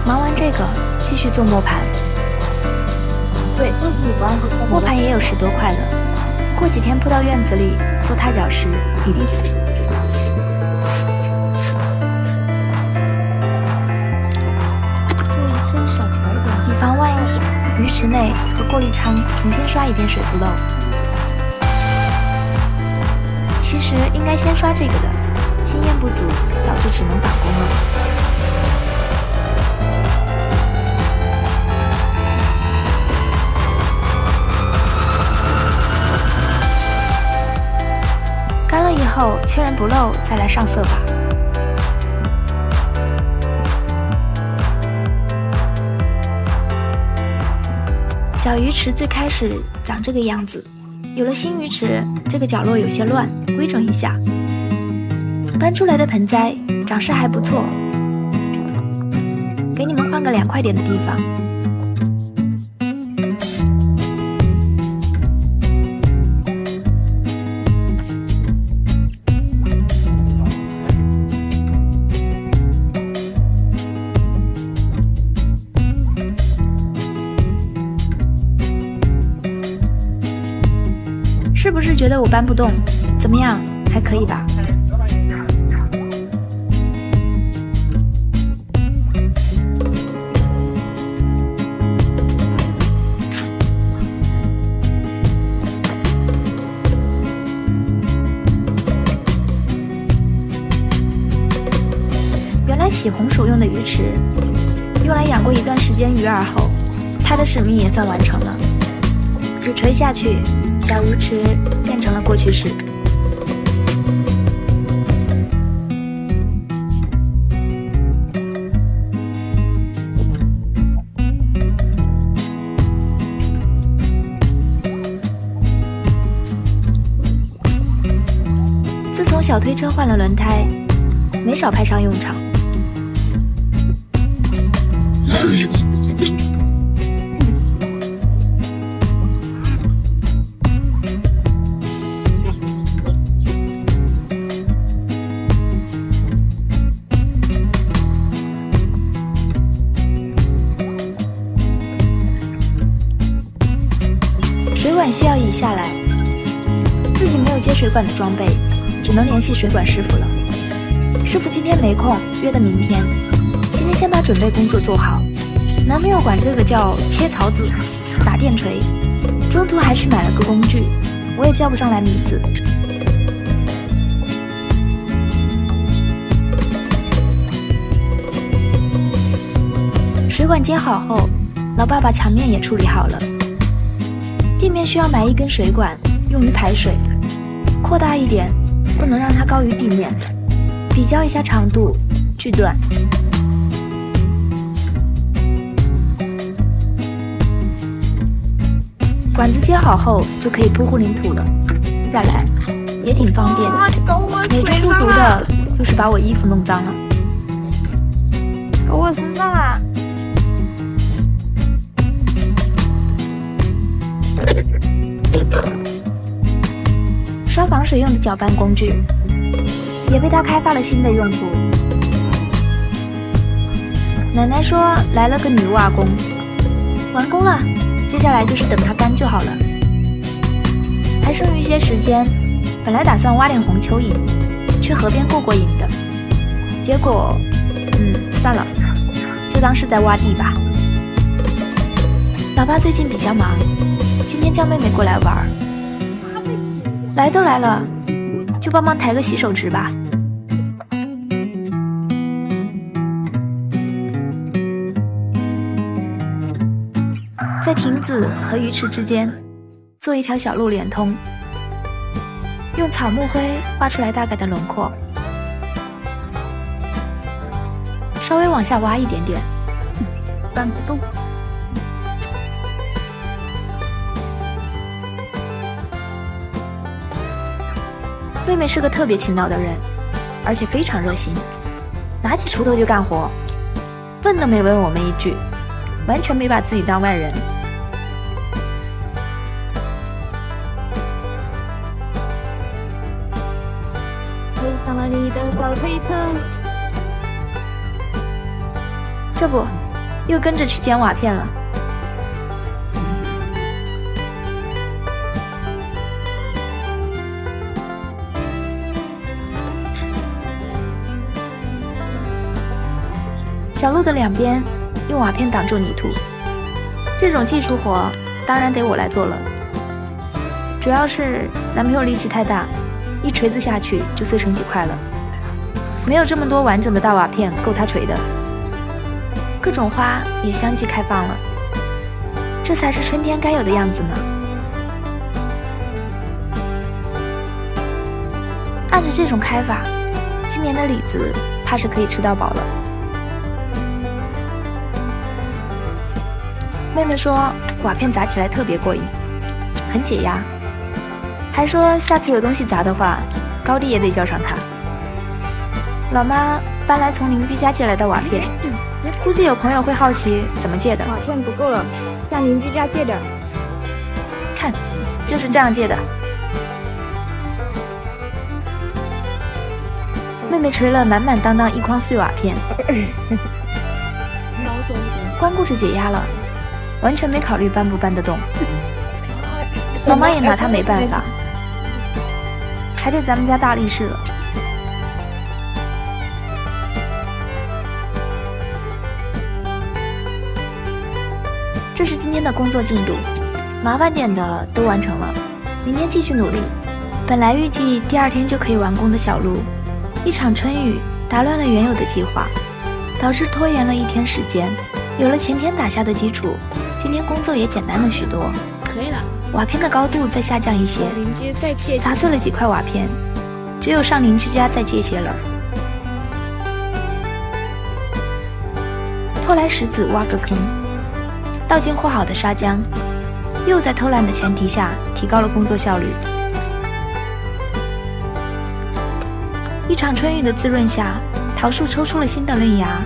忙完这个，继续做磨盘。对，就是你不按时做磨盘也有10多块了。过几天铺到院子里做踏脚石，一定。这一层小条一点，以防万一，鱼池内和过滤仓重新刷一遍水不漏。其实应该先刷这个的，经验不足导致只能返工了。干了以后，确认不漏，再来上色吧。小鱼池最开始长这个样子，有了新鱼池，这个角落有些乱，规整一下。搬出来的盆栽长势还不错，给你们换个凉快点的地方。是不是觉得我搬不动？怎么样？还可以吧？原来洗红薯用的鱼池，用来养过一段时间鱼儿后，它的使命也算完成了。纸垂下去，小鱼池变成了过去式。小推车换了轮胎，没少派上用场。水管需要移下来，自己没有接水管的装备，只能联系水管师傅了。师傅今天没空，约的明天。今天先把准备工作做好。男朋友管这个叫切槽子、打电锤，中途还去买了个工具，我也叫不上来名字。水管接好后，老爸把墙面也处理好了。地面需要埋一根水管，用于排水，扩大一点，不能让它高于地面。比较一下长度，锯断。管子接好后就可以铺混凝土了。再来，也挺方便，美中不足的就是把我衣服弄脏了。搞我身上啦！刷防水用的搅拌工具也被他开发了新的用途。奶奶说来了个女瓦工，完工了，接下来就是等它干就好了。还剩余一些时间，本来打算挖点红蚯蚓，去河边过过瘾的，结果，算了，就当是在挖地吧。老爸最近比较忙，今天叫妹妹过来玩，来都来了，就帮忙抬个洗手池吧。在亭子和鱼池之间做一条小路连通，用草木灰画出来大概的轮廓，稍微往下挖一点点，搬不动。妹妹是个特别勤劳的人，而且非常热心，拿起锄头就干活，问都没问我们一句，完全没把自己当外人。推上了你的小推车，这不，又跟着去捡瓦片了。小路的两边用瓦片挡住泥土，这种技术活当然得我来做了。主要是男朋友力气太大，一锤子下去就碎成几块了，没有这么多完整的大瓦片够他锤的。各种花也相继开放了，这才是春天该有的样子呢。按着这种开法，今年的李子怕是可以吃到饱了。妹妹说瓦片砸起来特别过瘾，很解压，还说下次有东西砸的话，高低也得叫上她。老妈搬来从邻居家借来的瓦片，估计有朋友会好奇怎么借的。瓦片不够了，向邻居家借点。看，就是这样借的。妹妹锤了满满当当一筐碎瓦片，光顾着解压了，完全没考虑搬不搬得动。老妈也拿她没办法，还得咱们家大力士了。这是今天的工作进度，麻烦点的都完成了，明天继续努力。本来预计第二天就可以完工的小路，一场春雨打乱了原有的计划，导致拖延了一天时间。有了前天打下的基础，今天工作也简单了许多。可以了，瓦片的高度再下降一些，邻居再借，砸碎了几块瓦片，只有上邻居家再借些了。拖来石子挖个坑，倒进和好的砂浆，又在偷懒的前提下提高了工作效率。一场春雨的滋润下，桃树抽出了新的嫩芽，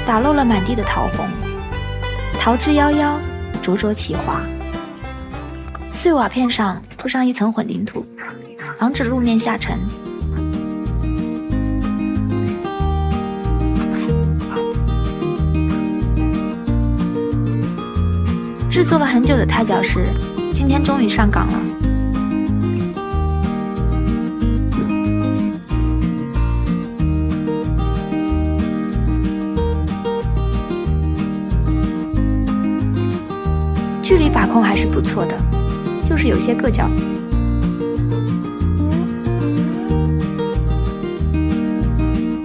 打落了满地的桃红，桃枝夭夭，灼灼其花。碎瓦片上铺上一层混凝土，防止路面下沉。制作了很久的踏脚石，今天终于上岗了。距离把控还是不错的，就是有些硌脚。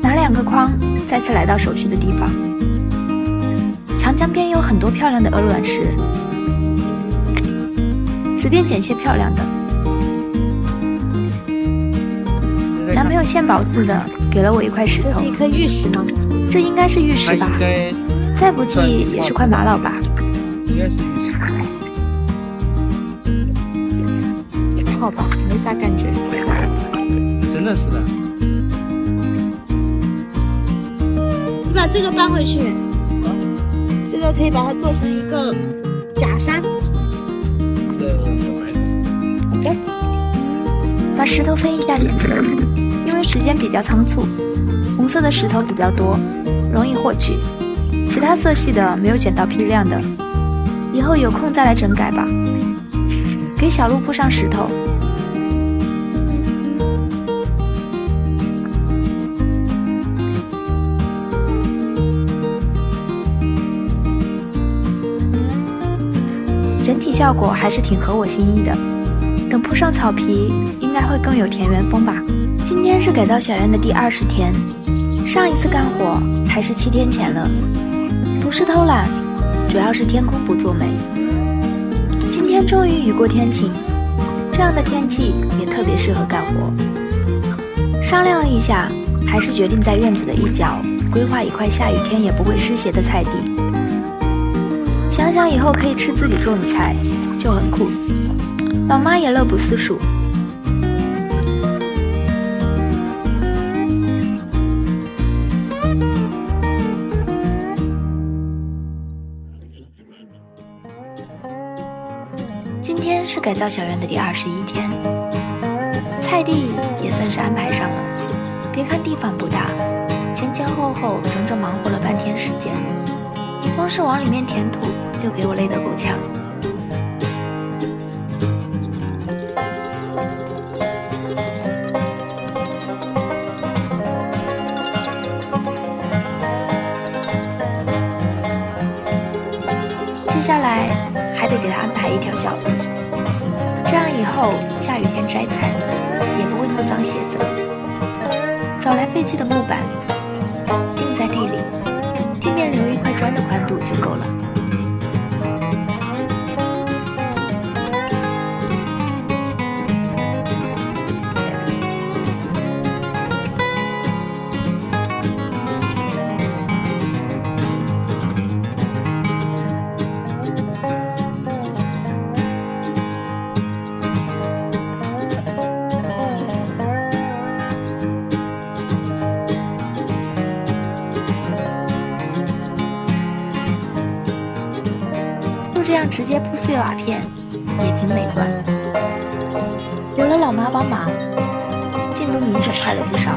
拿2个筐，再次来到熟悉的地方。长江边有很多漂亮的鹅卵石，随便捡些漂亮的。男朋友献宝似的给了我一块石头。这是一颗玉石吗？这应该是玉石吧，再不济也是块玛瑙吧。应该是玉石。好吧，没啥感觉。这真的是的。你把这个搬回去，这个可以把它做成一个假山。OK。把石头分一下颜色，因为时间比较仓促，红色的石头比较多，容易获取。其他色系的没有捡到批量的，以后有空再来整改吧。给小路铺上石头。整体效果还是挺合我心意的。等铺上草皮，应该会更有田园风吧。今天是改造小院的第20天，上一次干活还是7天前了。不是偷懒，主要是天空不作美。今天终于雨过天晴，这样的天气也特别适合干活。商量了一下，还是决定在院子的一角规划一块下雨天也不会湿鞋的菜地。想想以后可以吃自己种的菜，就很酷。老妈也乐不思蜀。今天是改造小院的第21天，菜地也算是安排上了。别看地方不大，前前后后整整忙活了半天时间，光是往里面填土就给我累得够呛。接下来还得给他安排一条小路，这样以后下雨天摘菜也不会弄脏鞋子。找来废弃的木板，钉在地里，地面留一块砖的宽度就够了。就这样直接铺碎瓦片，也挺美观。有了老妈帮忙，进度明显快了不少。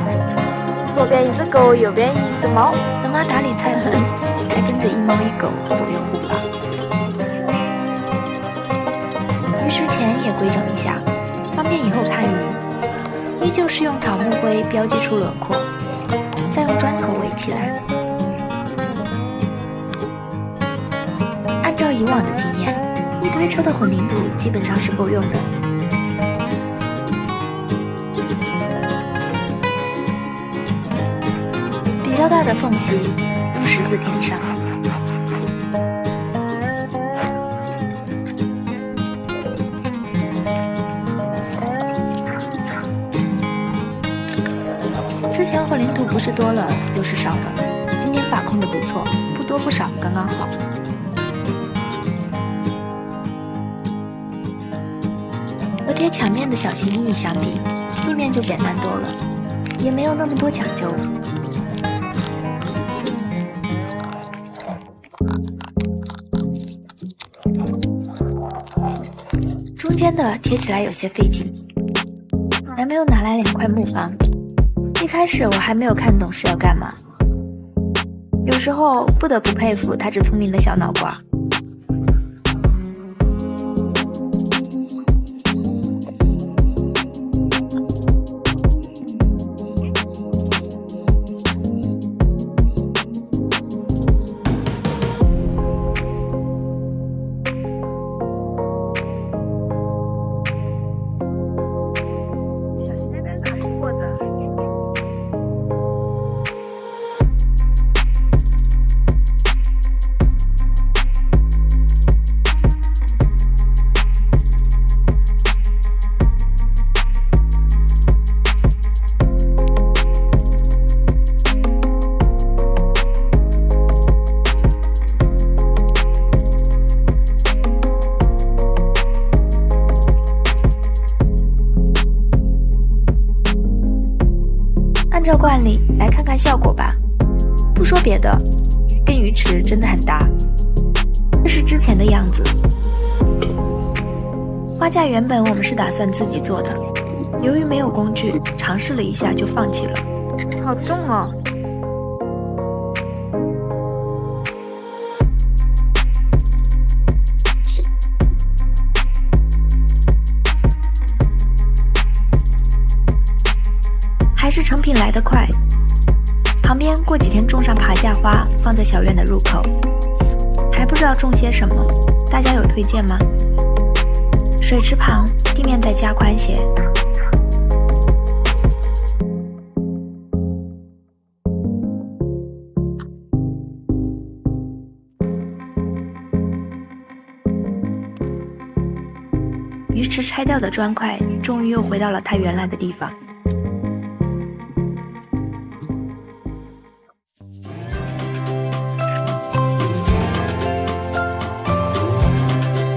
左边一只狗，右边一只猫。等妈打理菜盆，还跟着一猫一狗左右护法。鱼池前也规整一下，方便以后看鱼。依旧是用草木灰标记出轮廓，再用砖头围起来。按照以往的经验，一堆车的混凝土基本上是够用的。比较大的缝隙用石子填上。之前混凝土不是多了又是少了，今天把控的不错，不多不少，刚刚好。和贴墙面的小心翼翼相比，地面就简单多了。也没有那么多讲究。中间的贴起来有些费劲，男朋友拿来2块木方，一开始我还没有看懂是要干嘛，有时候不得不佩服他这聪明的小脑瓜。按照惯例来看看效果吧，不说别的，跟鱼池真的很搭。这是之前的样子。花架原本我们是打算自己做的，由于没有工具，尝试了一下就放弃了。好重哦！还是成品来得快，旁边过几天种上爬架花，放在小院的入口。还不知道种些什么，大家有推荐吗？水池旁地面再加宽些。鱼池拆掉的砖块终于又回到了它原来的地方。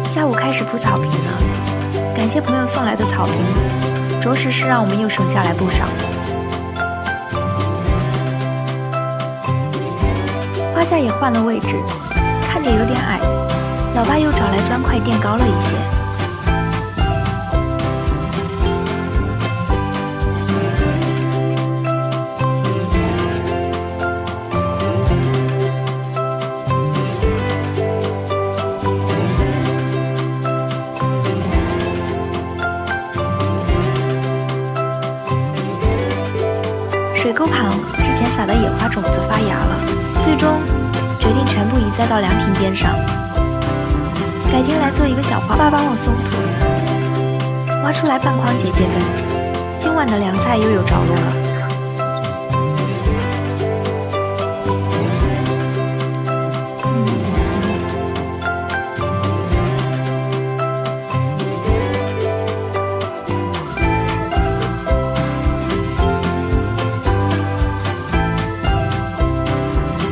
下午开始铺草坪了，感谢朋友送来的草坪，着实是让我们又省下来不少。花架也换了位置，看着有点矮，老爸又找来砖块垫高了一些。水沟旁之前撒的野花种子发芽了，最终决定全部移栽到凉亭边上。改天来做一个小花，爸帮我松土，挖出来半筐解根，今晚的凉菜又有着落了。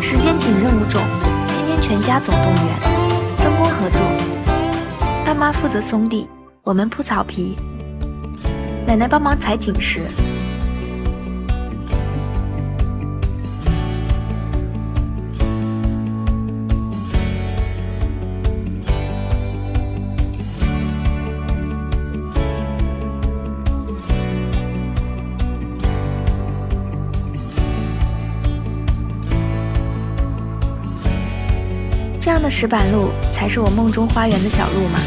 时间紧，任务重，今天全家总动员，分工合作。爸妈负责松地，我们铺草皮，奶奶帮忙采景石。这样的石板路才是我梦中花园的小路嘛，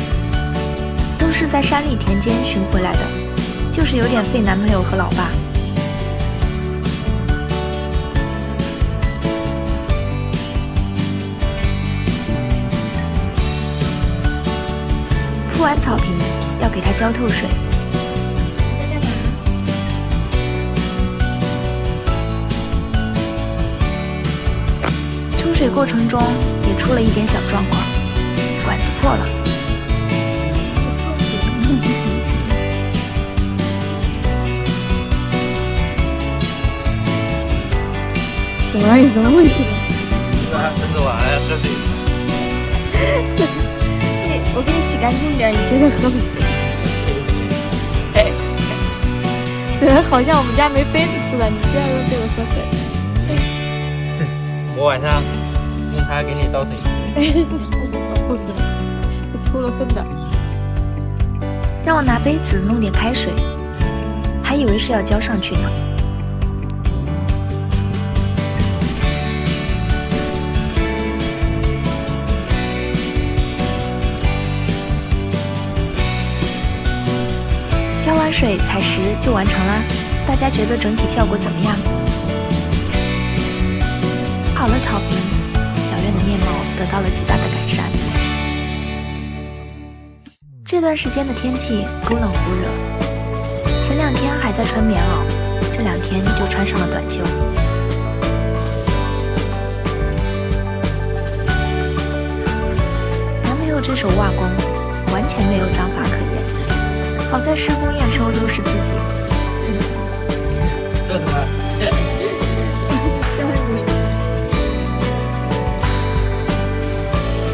都是在山里田间寻回来的，就是有点费男朋友和老爸。铺完草坪要给它浇透水。冲水过程中也出了一点小状况，管子破了。怎么了？有什么问题吗？真的我还要喝水。我给你洗干净点，你觉得喝不喝？哎，好像我们家没杯子似的，你不要用这个喝水。我晚上用它给你倒水。混的，你抽了混的。让我拿杯子弄点开水，还以为是要浇上去呢。浇完水采石就完成啦，大家觉得整体效果怎么样？好了草坪，小院的面貌得到了极大的改善。这段时间的天气忽冷忽热，前2天还在穿棉袄，这2天就穿上了短袖。男朋友这手挖工完全没有章法可言。好在施工验收都是自己。这什么？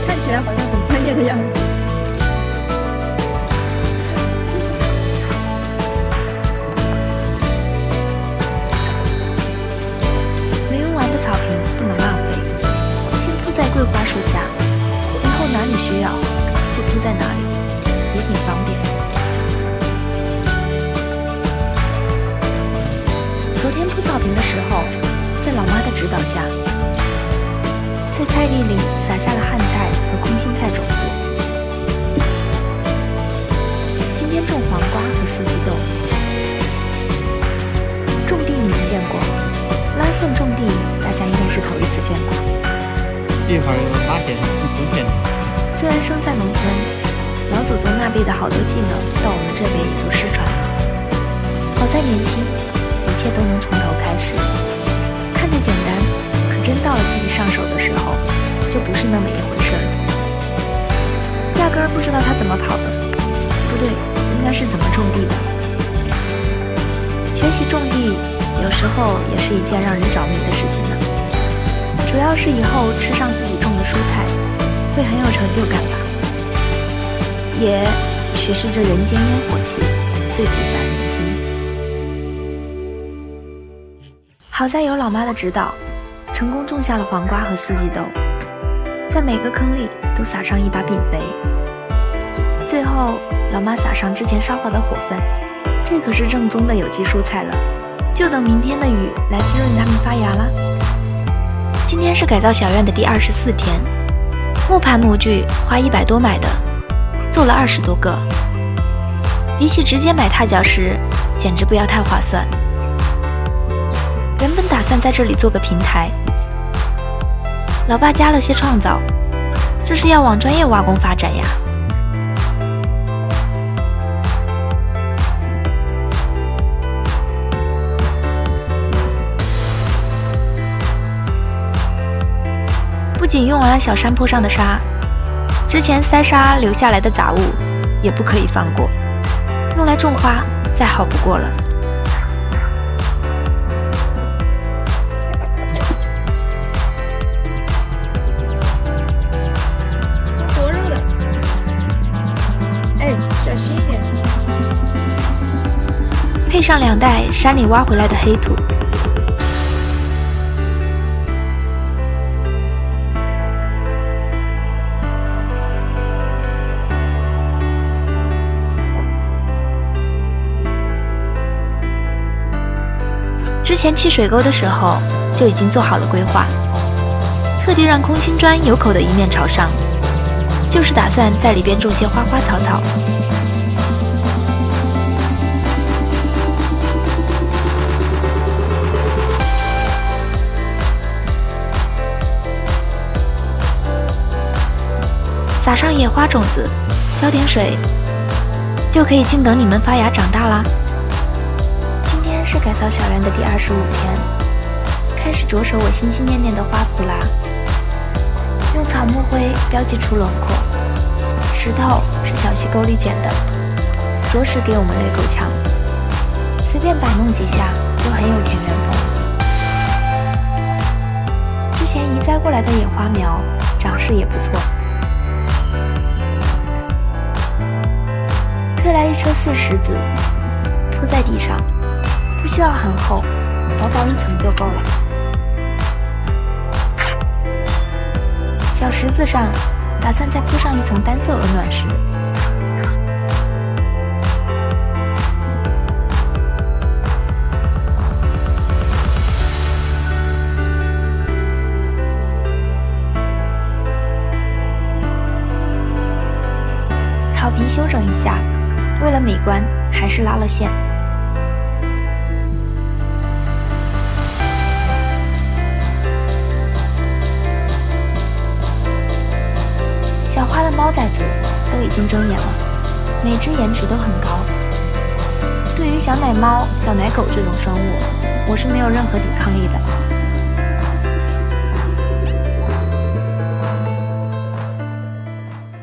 看起来好像很专业的样子。没用完的草坪不能浪费，先铺在桂花树下，以后哪里需要就铺在哪里，也挺方便。昨天铺草坪的时候，在老妈的指导下，在菜地里撒下了旱菜和空心菜种子。今天种黄瓜和四季豆。种地你们见过，拉线种地大家应该是头一次见吧？一会儿拉线中间。虽然生在农村，老祖宗那辈的好多技能到我们这边也都失传了。好在年轻，一切都能从头开始，看着简单，可真到了自己上手的时候，就不是那么一回事了。压根儿不知道他怎么跑的，不对，应该是怎么种地的。学习种地，有时候也是一件让人着迷的事情呢。主要是以后吃上自己种的蔬菜，会很有成就感吧。也许是这人间烟火气，最自散人心。好在有老妈的指导，成功种下了黄瓜和四季豆，在每个坑里都撒上一把饼肥。最后，老妈撒上之前烧好的火粪，这可是正宗的有机蔬菜了，就等明天的雨来滋润它们发芽啦。今天是改造小院的第24天，木盘模具花100多买的，做了20多个，比起直接买踏脚石，简直不要太划算。原本打算在这里做个平台，老爸加了些创造，这是要往专业挖工发展呀。不仅用完了小山坡上的沙，之前塞沙留下来的杂物也不可以放过，用来种花再好不过了。多肉的，哎，小心一点。配上2袋山里挖回来的黑土，之前砌水沟的时候就已经做好了规划，特地让空心砖有口的一面朝上，就是打算在里边种些花花草草。撒上野花种子，浇点水，就可以静等你们发芽长大啦。今天是改造小院的第25天，开始着手我心心念念的花圃啦。用草木灰标记出轮廓，石头是小溪沟里捡的，着实给我们累够呛，随便摆弄几下就很有田园风。之前移栽过来的野花苗长势也不错。推来一车碎石子，铺在地上，需要很厚，薄薄一层就够了。小石子上打算再铺上一层单色鹅卵石。草坪修整一下，为了美观，还是拉了线。小花的猫崽子都已经睁眼了，每只颜值都很高。对于小奶猫、小奶狗这种生物，我是没有任何抵抗力的。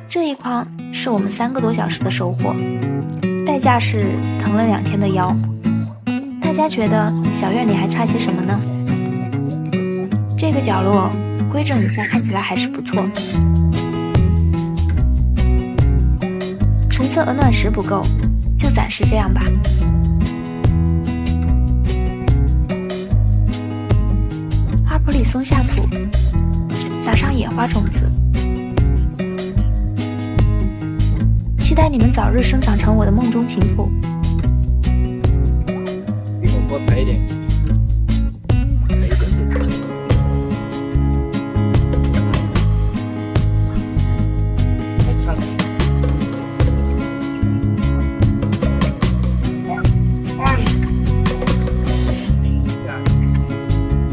这一筐是我们3个多小时的收获，代价是疼了2天的腰。大家觉得小院里还差些什么呢？这个角落规整一下看起来还是不错。纯色鹅卵石不够，就暂时这样吧。花圃里松下土，撒上野花种子，期待你们早日生长成我的梦中情妇。一会儿给我拍一点，拍一点。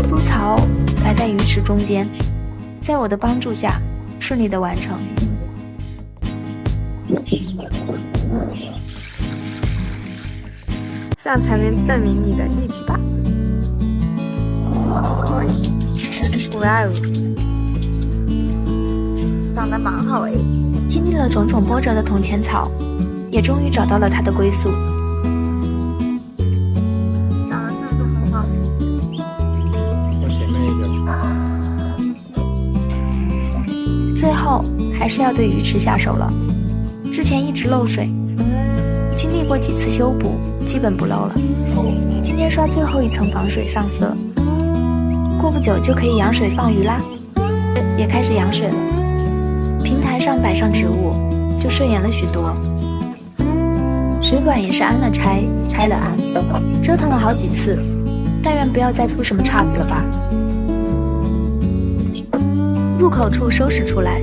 猪槽摆在鱼池中间，在我的帮助下顺利的完成。这样才能证明你的力气大。哇哦，长得蛮好诶。经历了种种波折的铜钱草，也终于找到了它的归宿。长得是不是很好？往前面一点。最后还是要对鱼池下手了。之前一直漏水，经历过几次修补，基本不漏了。今天刷最后一层防水上色，过不久就可以养水放鱼啦。也开始养水了，平台上摆上植物，就顺眼了许多。水管也是安了拆，拆了安，折腾了好几次，但愿不要再出什么岔子了吧。入口处收拾出来。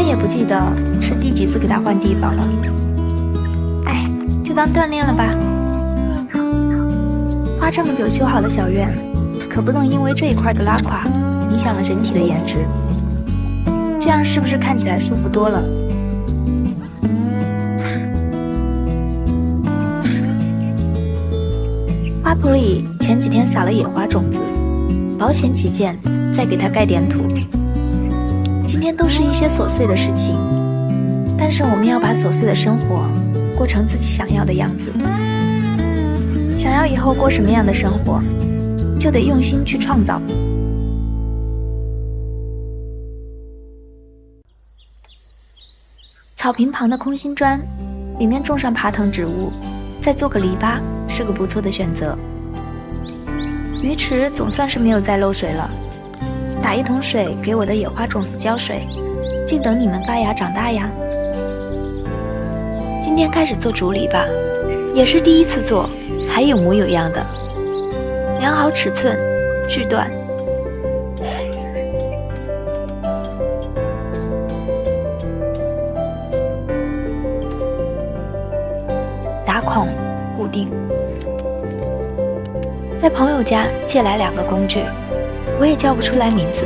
也不记得是第几次给它换地方了，哎，就当锻炼了吧。花这么久修好的小院，可不能因为这一块的拉垮，影响了整体的颜值。这样是不是看起来舒服多了？花圃里前几天撒了野花种子，保险起见，再给它盖点土。今天都是一些琐碎的事情，但是我们要把琐碎的生活过成自己想要的样子。想要以后过什么样的生活，就得用心去创造。草坪旁的空心砖，里面种上爬藤植物，再做个篱笆，是个不错的选择。鱼池总算是没有再漏水了。打1桶水给我的野花种子浇水，静等你们发芽长大呀。今天开始做竹篱笆，也是第一次做，还有模有样的。量好尺寸，锯断。打孔，固定。在朋友家借来2个工具。我也叫不出来名字。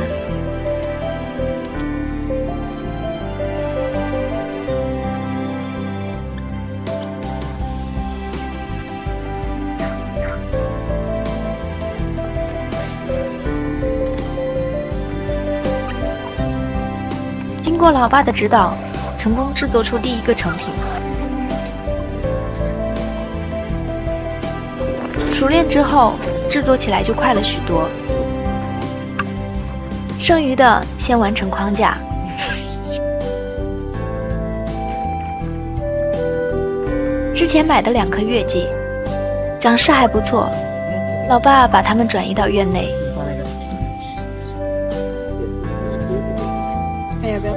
过老爸的指导，成功制作出第一个成品。熟练之后，制作起来就快了许多。剩余的先完成框架。之前买的2颗月季，长势还不错，老爸把它们转移到院内。还要不要？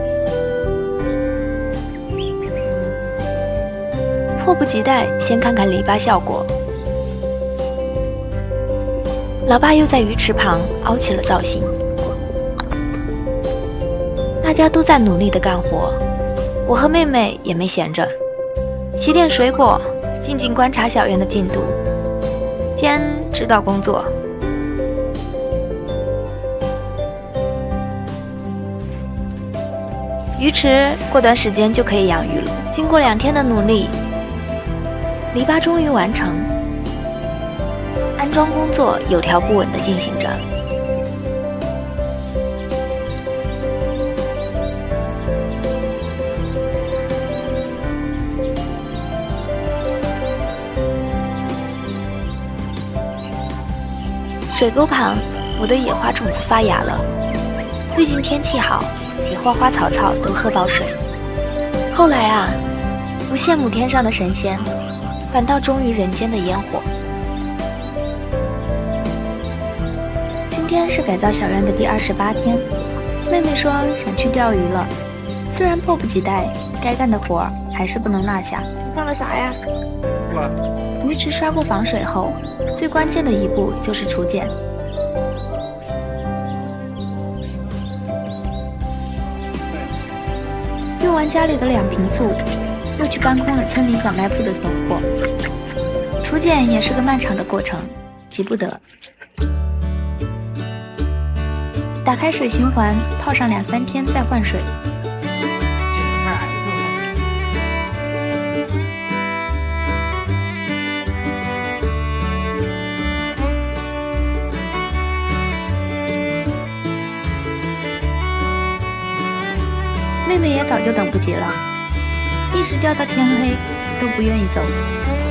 迫不及待先看看篱笆效果。老爸又在鱼池旁凹起了造型。大家都在努力地干活，我和妹妹也没闲着，洗点水果，静静观察小院的进度，兼指导工作。鱼池过段时间就可以养鱼了。经过2天的努力，篱笆终于完成，安装工作有条不紊地进行着。水沟旁，我的野花种子发芽了。最近天气好，给花花草草都喝饱水。后来啊，不羡慕天上的神仙，反倒忠于人间的烟火。今天是改造小院的第28天，妹妹说想去钓鱼了。虽然迫不及待，该干的活儿还是不能落下。你放了啥呀？鱼池刷过防水后，最关键的一步就是除碱。用完家里的2瓶醋，又去搬空了村里小卖部的存货。除碱也是个漫长的过程，急不得。打开水循环，泡上2-3天再换水。妹妹也早就等不及了，一直钓到天黑都不愿意走。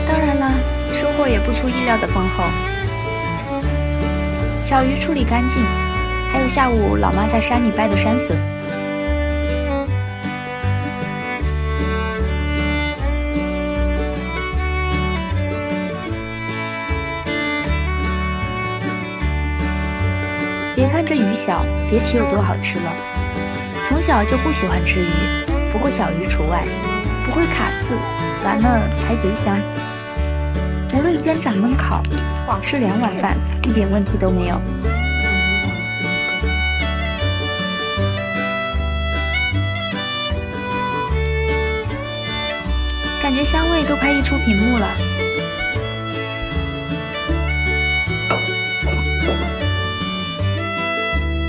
当然了，收获也不出意料的丰厚。小鱼处理干净，还有下午老妈在山里掰的山笋。别看这鱼小，别提有多好吃了。从小就不喜欢吃鱼，不过小鱼除外，不会卡刺，完了还贼香。无论煎炸焖烤，吃2碗饭一点问题都没有。感觉香味都快溢出屏幕了。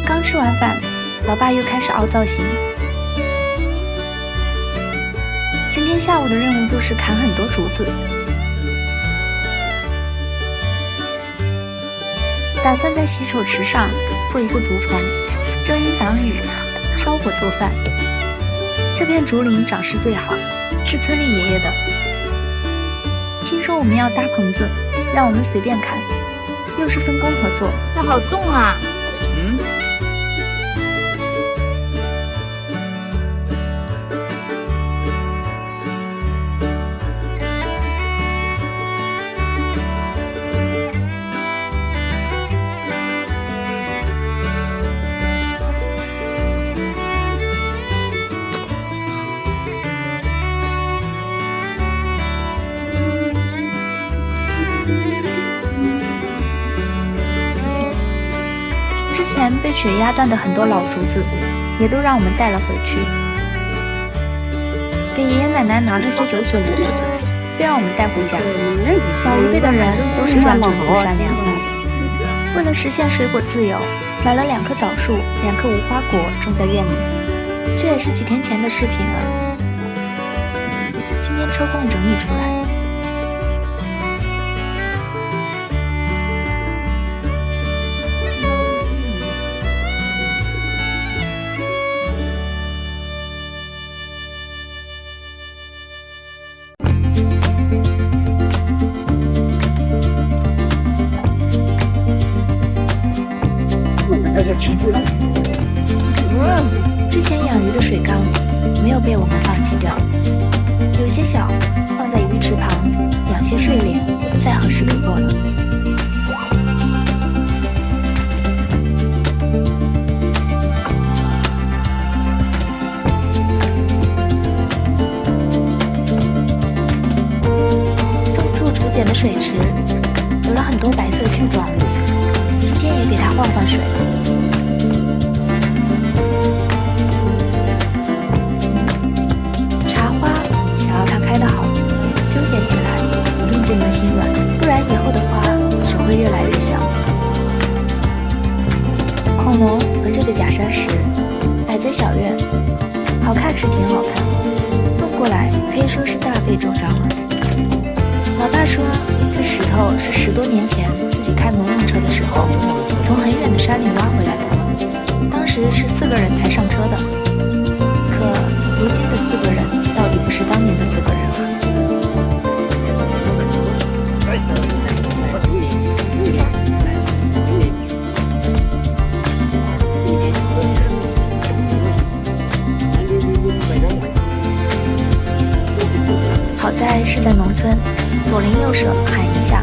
刚吃完饭，老爸又开始凹造型。今天下午的任务就是砍很多竹子，打算在洗手池上做一个竹棚，遮阴挡雨，烧火做饭。这片竹林长势最好，是村里爷爷的。听说我们要搭棚子，让我们随便砍，又是分工合作。这好重啊！之前被雪压断的很多老竹子，也都让我们带了回去，给爷爷奶奶拿了些酒水壶，非让我们带回家。老一辈的人都是这样淳朴善良。为了实现水果自由，买了2棵枣树、2棵无花果种在院里，这也是几天前的视频了。今天抽空整理出来。弃掉。有些小，放在鱼池旁，养些睡莲，再合适不过了。冬促竹简的水池有了很多白色巨状物，今天也给它换换水。茶花想要它开得好，修剪起来一定不能心软，不然以后的花只会越来越小。恐龙和这个假山石摆在小院，好看是挺好看，弄过来可以说是大费周章了。老爸说，这石头是10多年前自己开农用车的时候，从很远的山里挖回来的。当时是4个人抬上车的，可如今的4个人到底不是当年的4个人啊？好在是在农村，左邻右舍喊一下，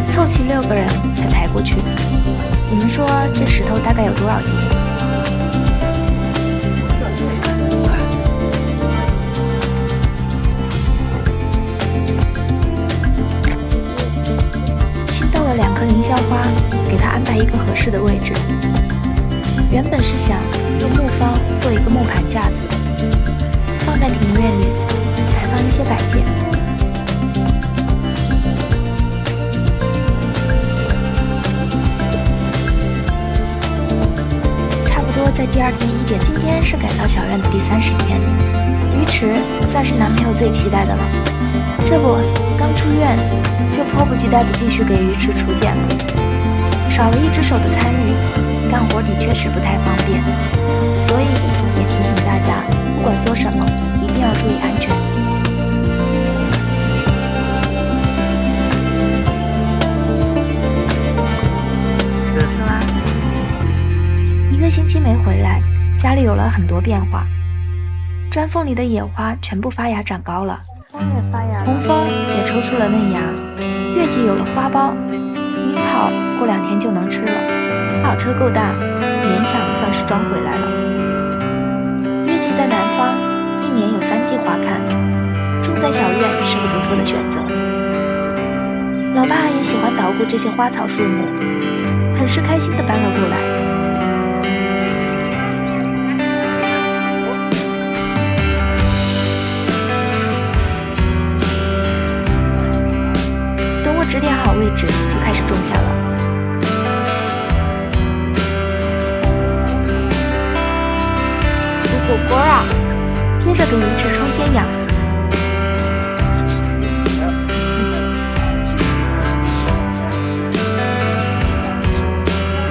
凑齐6个人才抬过去。你们说这石头大概有多少斤？新到了2棵凌霄花，给它安排一个合适的位置。原本是想用木方做一个木盘架子，放在庭院里，还放一些摆件。在第2天1点，今天是改造小院的第30天，鱼池算是男朋友最期待的了。这不，刚出院就迫不及待地继续给鱼池除茧了。少了1只手的参与，干活的确是不太方便，所以也提醒大家，不管做什么，一定要注意安全。吃啦。1个星期没回来，家里有了很多变化。砖缝里的野花全部发芽长高了，红枫也抽出了嫩芽，月季有了花苞，樱桃过2天就能吃了。跑车够大，勉强算是装回来了。月季在南方，1年有3季花看，种在小院是个不错的选择。老爸也喜欢捣鼓这些花草树木，很是开心地搬了过来。指点好位置，就开始种下了。煮火锅啊！接着给鱼池冲鲜养。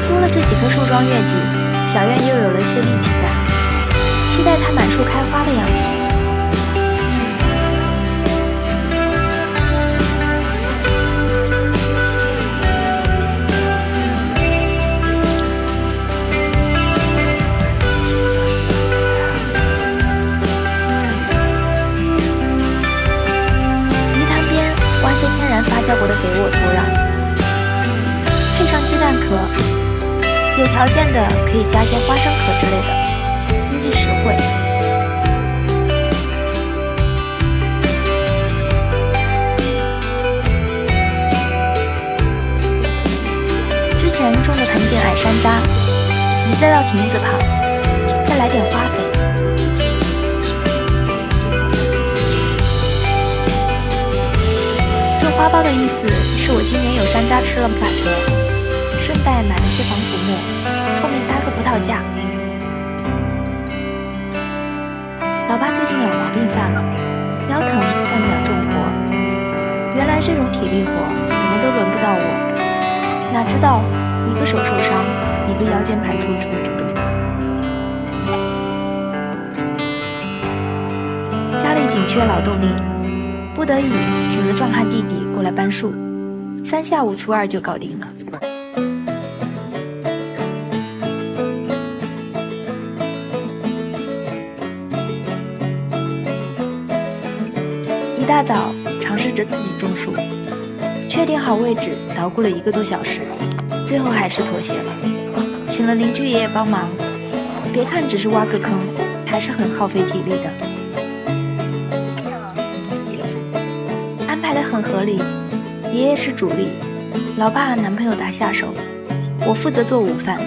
多了这几棵树桩月季，小院又有了一些立体感，期待它满树开花的样子。发酵过的肥沃土壤，配上鸡蛋壳，有条件的可以加些花生壳之类的，经济实惠。之前种的盆景矮山楂，移栽到亭子旁，再来点花肥。花苞的意思是我今年有山楂吃了不打折，顺带买了些防腐木，后面搭个葡萄架。老爸最近老毛病犯了，腰疼干不了重活。原来这种体力活怎么都轮不到我，哪知道一个手受伤，一个腰间盘突出。家里紧缺劳动力，不得已请了壮汉弟弟过来搬树，3下5除2就搞定了。大早尝试着自己种树，确定好位置，捣鼓了1个多小时，最后还是妥协了，请了邻居爷爷帮忙。别看只是挖个坑，还是很耗费体力的。安排得很合理，爷爷是主力，老爸男朋友打下手，我负责做午饭。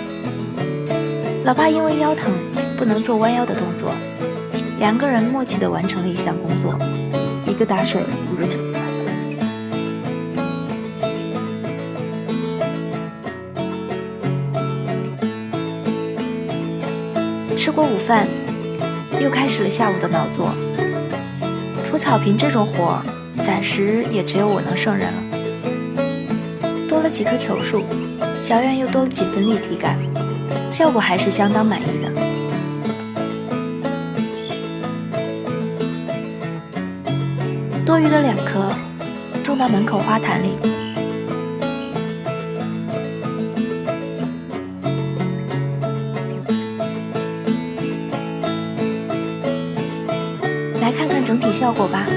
老爸因为腰疼不能做弯腰的动作，2个人默契地完成了一项工作，一个打水，一个煮饭。吃过午饭，又开始了下午的劳作。铺草坪这种活儿，暂时也只有我能胜任了。多了几棵球树，小院又多了几分立体感，效果还是相当满意的。多余的2棵种到门口花坛里。来看看整体效果吧。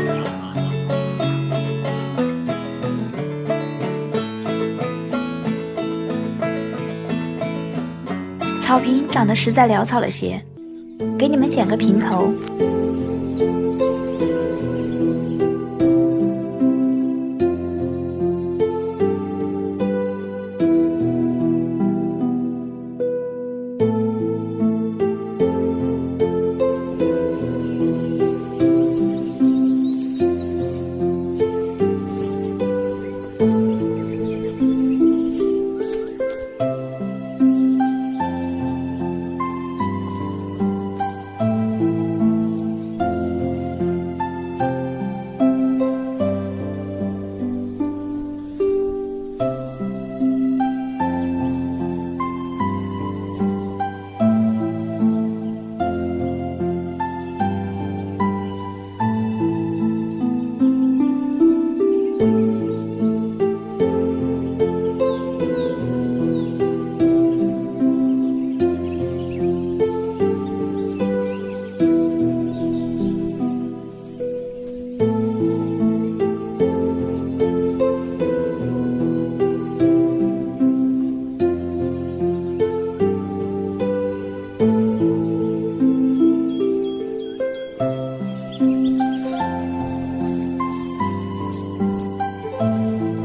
草坪长得实在潦草了些，给你们剪个平头。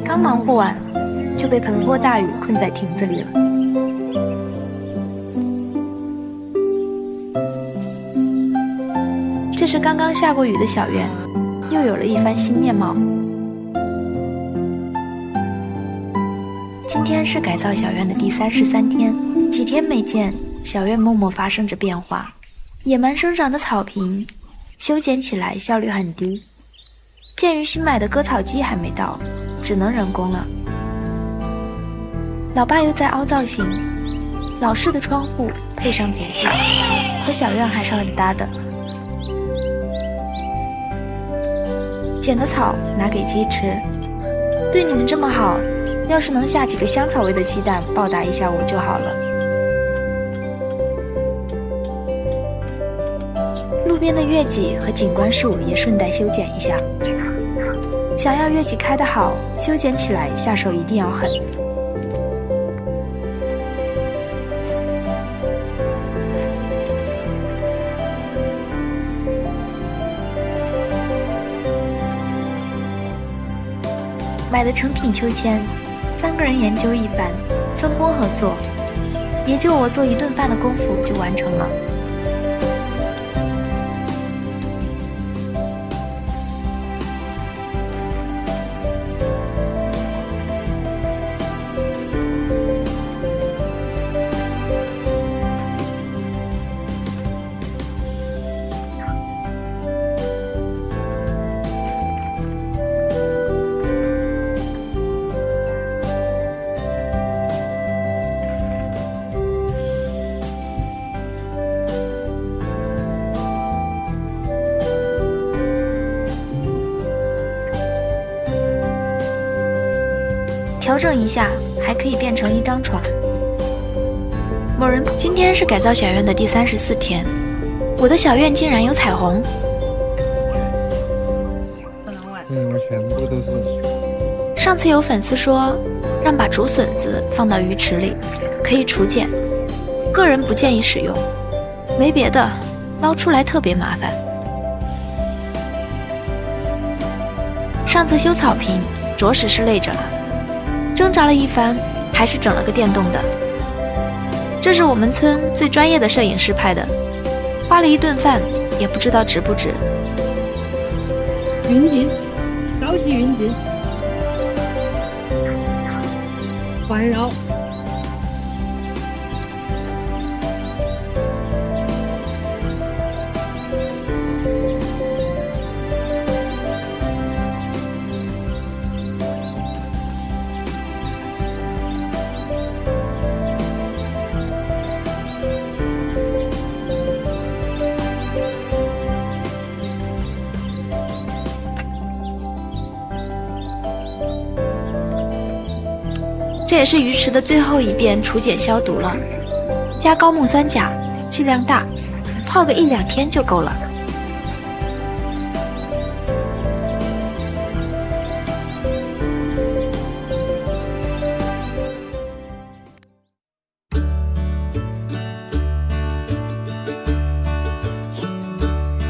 刚忙活完，就被盆泼大雨困在亭子里了。这是刚刚下过雨的小院，又有了一番新面貌。今天是改造小院的第33天，几天没见，小院默默发生着变化。野蛮生长的草坪，修剪起来效率很低。鉴于新买的割草机还没到，只能人工了。老爸又在凹造型，老式的窗户配上竹子，和小院还是很搭的。剪的草拿给鸡吃，对你们这么好，要是能下几个香草味的鸡蛋报答一下我就好了。路边的月季和景观树也顺带修剪一下。想要月季开得好，修剪起来下手一定要狠。买的成品秋千，3个人研究一番，分工合作，也就我做1顿饭的功夫就完成了。调整一下，还可以变成1张床。某人，今天是改造小院的第34天，我的小院竟然有彩虹。不能玩。全部都是。上次有粉丝说让把竹笋子放到鱼池里，可以除碱，个人不建议使用，没别的，捞出来特别麻烦。上次修草坪着实是累着了，挣扎了一番，还是整了个电动的。这是我们村最专业的摄影师拍的，花了一顿饭，也不知道值不值。云锦，高级云锦，环绕。这也是鱼池的最后一遍除碱消毒了，加高锰酸钾，剂量大，泡个1-2天就够了。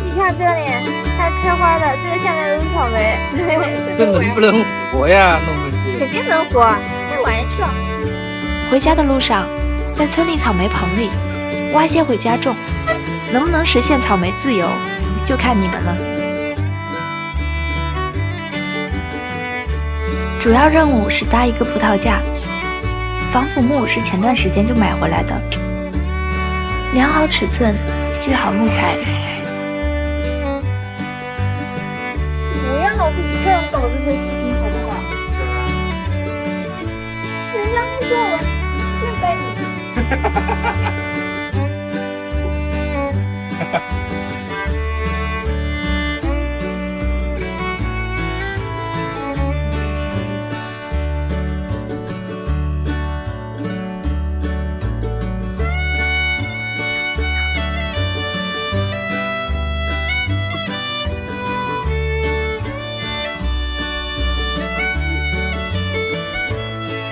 你看这里还开花的，这个下面都是草莓，这能不能活呀？弄回去肯定能活，开玩笑。回家的路上，在村里草莓棚里挖些回家种，能不能实现草莓自由，就看你们了。主要任务是搭一个葡萄架，防腐木是前段时间就买回来的，量好尺寸，锯好木材。不要老是这样搞这些事情好不好？人家会说我虐待你。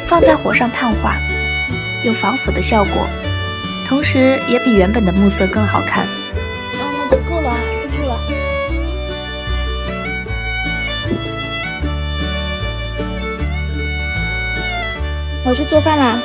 放在火上炭化，有防腐的效果，同时也比原本的木色更好看。那就够了，就够了。我去做饭啦。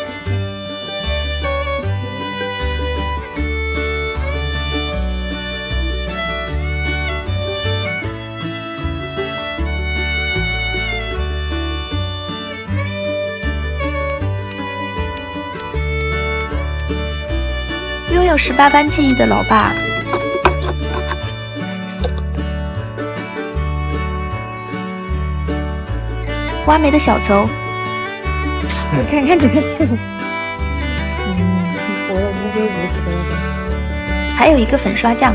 拥有18般技艺的老爸，挖煤的小邹，我看看这个字。我550多。还有一个粉刷匠。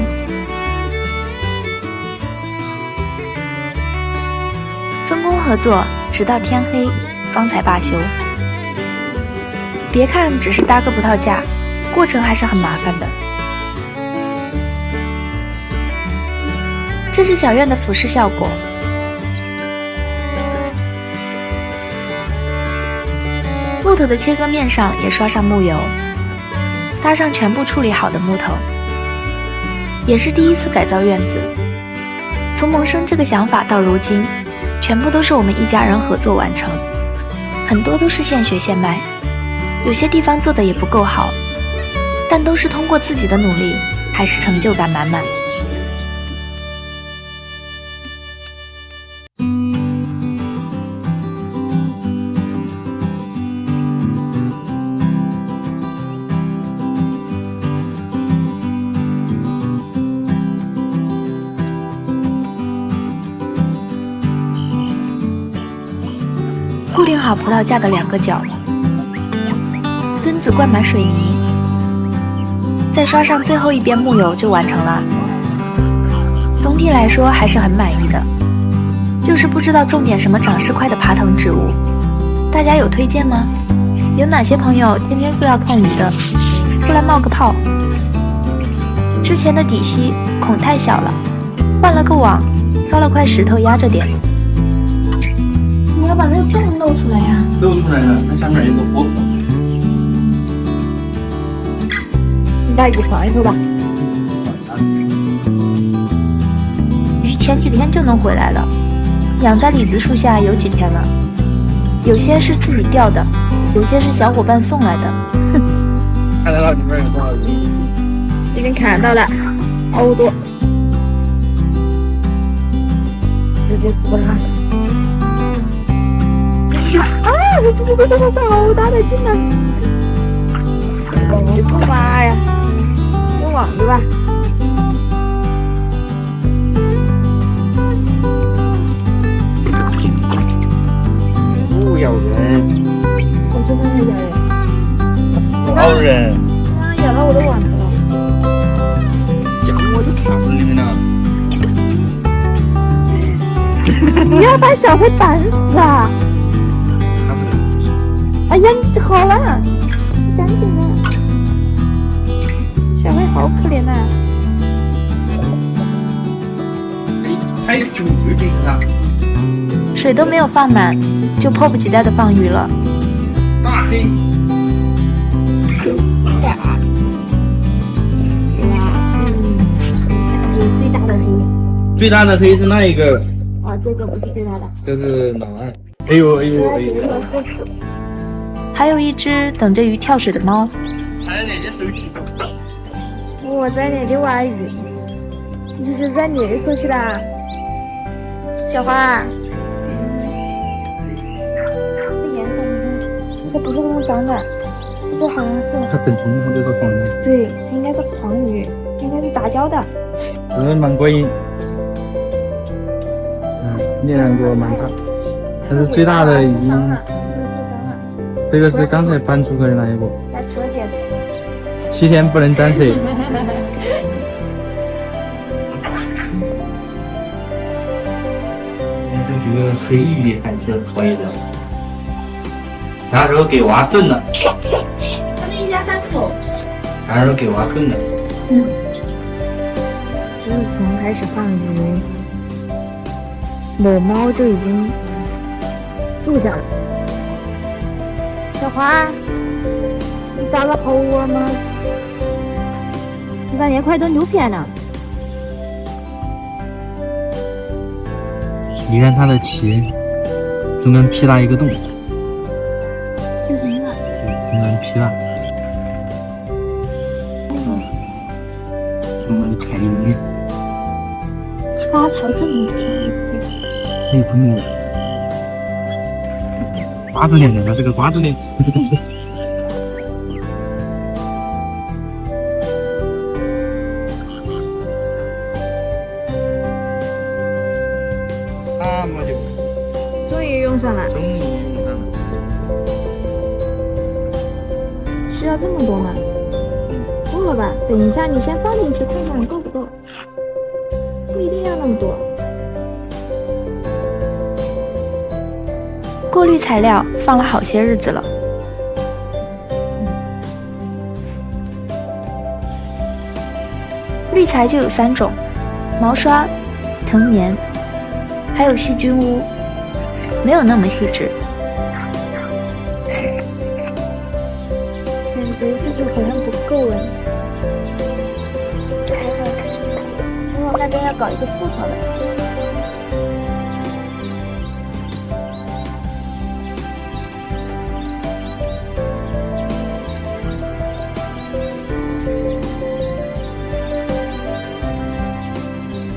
分工合作，直到天黑，方才罢休。别看只是搭个葡萄架，过程还是很麻烦的。这是小院的俯视效果。木头的切割面上也刷上木油，搭上全部处理好的木头。也是第一次改造院子，从萌生这个想法到如今，全部都是我们一家人合作完成，很多都是现学现卖，有些地方做的也不够好，但都是通过自己的努力，还是成就感满满。固定好葡萄架的2个角，墩子灌满水泥，再刷上最后一遍木油就完成了。总体来说还是很满意的，就是不知道种点什么长势快的爬藤植物，大家有推荐吗？有哪些朋友天天说要看鱼的，出来冒个泡？之前的底溪孔太小了，换了个网，挑了块石头压着点。把那个卷露出来呀！露出来了，那下面有个活口。你把鱼放里头吧。鱼前几天就能回来了，养在李子树下有几天了。有些是自己钓的，有些是小伙伴送来的。看到了里面有多少鱼？已经看到了，好多，直接过来。啊！这好大的劲啊！我的妈呀！用网子吧。不咬人，我说刚才咬人。不咬人。啊！咬到我的网子了。讲我就卡死你们了。你要把小黑绑死啊！哎呀，你这好了，赶紧的，小黑好可怜呐、还有酒鱼这个啊，水都没有放满，就迫不及待地放鱼了。大黑。这是最大的黑。最大的黑是那一个，哦，这个不是最大的。这是老二。哎呦哎呦哎呦！还有一只等着鱼跳水的猫。还有那些手机。我在那里玩鱼，你是在那里说起来。小花，这颜色你看，这不是那么脏的，这好像是，它本身它就是黄的，对，它应该是黄鱼，应该是杂交的。蛮过瘾。力量给我蛮大，但是最大的已经，这个是刚才搬出来的那一个来做件事。 ，7天不能沾水。这个黑鱼还是可以的，啥时候给娃炖了？他们一家3口。啥时候给娃炖了？自从开始放鱼，某猫就已经住下了。小花，你咋了跑我吗？你把那块都扭扁了。你看它的鳍，中间劈了一个洞，修成了。中间劈了。我们踩里面，它才这么小，这个。那不木，瓜子脸的，它这个瓜子脸。那么久，终于用上了。终于用上了。需要这么多吗？够了吧？等一下，你先放进去看看够不够。不一定要那么多。过滤材料放了好些日子了。滤材就有3种：毛刷、藤棉，还有细菌污，没有那么细致。感觉这个好像不够哎。我那边要搞一个4条的。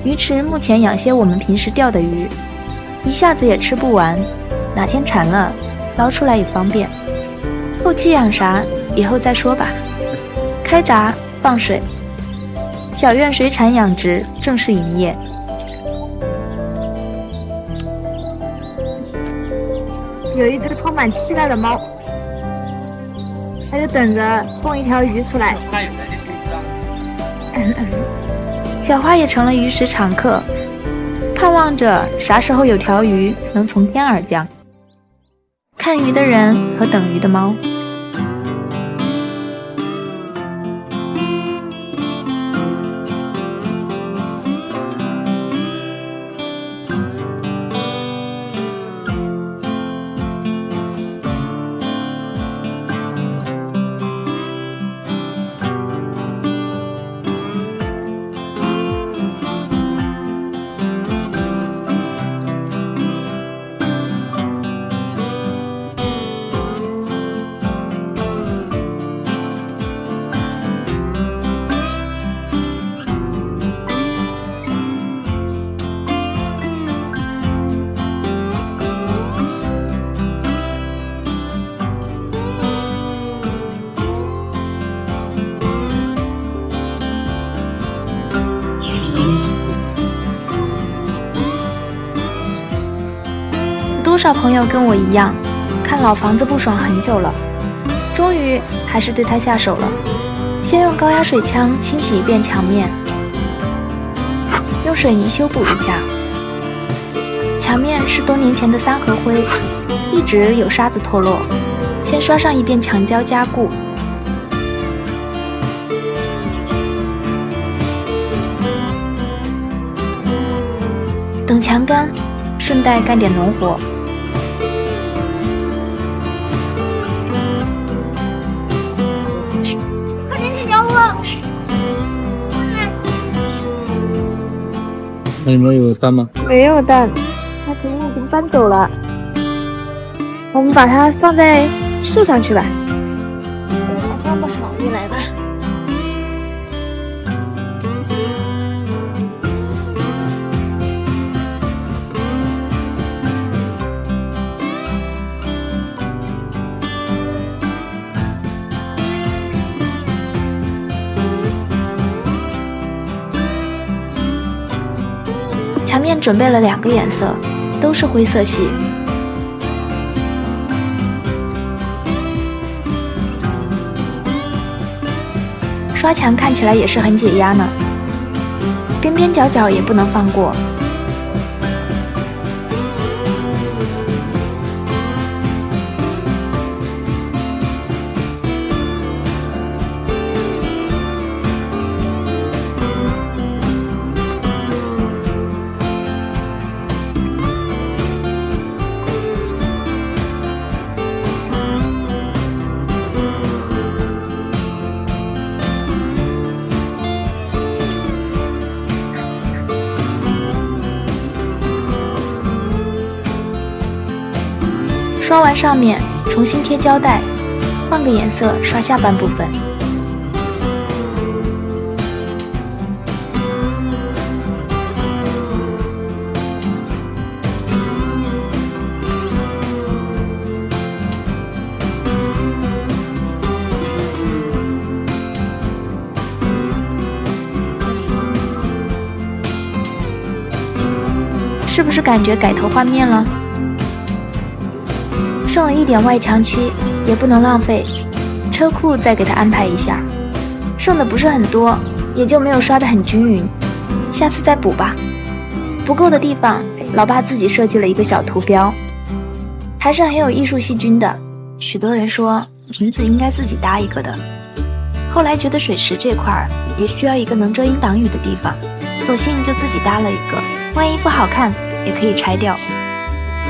鱼池目前养些我们平时钓的鱼，一下子也吃不完，哪天馋了捞出来也方便。后期养啥以后再说吧。开闸放水，小院水产养殖正式营业。有一只充满期待的猫，它就等着送一条鱼出来。小花也成了鱼池常客，盼望着啥时候有条鱼能从天而降。看鱼的人和等鱼的猫。少朋友跟我一样，看老房子不爽很久了，终于还是对它下手了。先用高压水枪清洗一遍墙面，用水泥修补一下。墙面是多年前的3合灰，一直有沙子脱落，先刷上一遍墙胶加固。等墙干，顺带干点农活。快点去找我！那里面有蛋吗？没有蛋，它肯定已经搬走了。我们把它放在树上去吧。我放不好，你来吧。墙面准备了2个颜色，都是灰色系。刷墙看起来也是很解压呢，边边角角也不能放过。刷完上面，重新贴胶带，换个颜色刷下半部分。是不是感觉改头换面了？剩了一点外墙漆，也不能浪费，车库再给它安排一下。剩的不是很多，也就没有刷得很均匀，下次再补吧。不够的地方，老爸自己设计了一个小图标，还是很有艺术细菌的。许多人说亭子应该自己搭一个的，后来觉得水池这块也需要一个能遮阴挡雨的地方，索性就自己搭了一个，万一不好看也可以拆掉。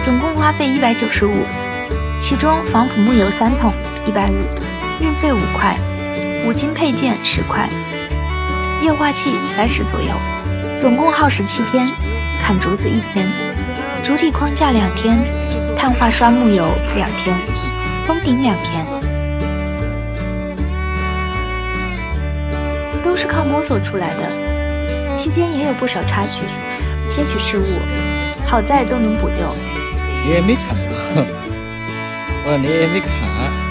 总共花费195，其中防腐木油3桶150，运费5块，5斤配件10块，液化气30左右，总共耗时7天，砍竹子1天，主体框架2天，碳化刷木油2天，封顶2天，都是靠摸索出来的，期间也有不少插曲，些许失误，好在都能补救。你也没看，我说你也没看。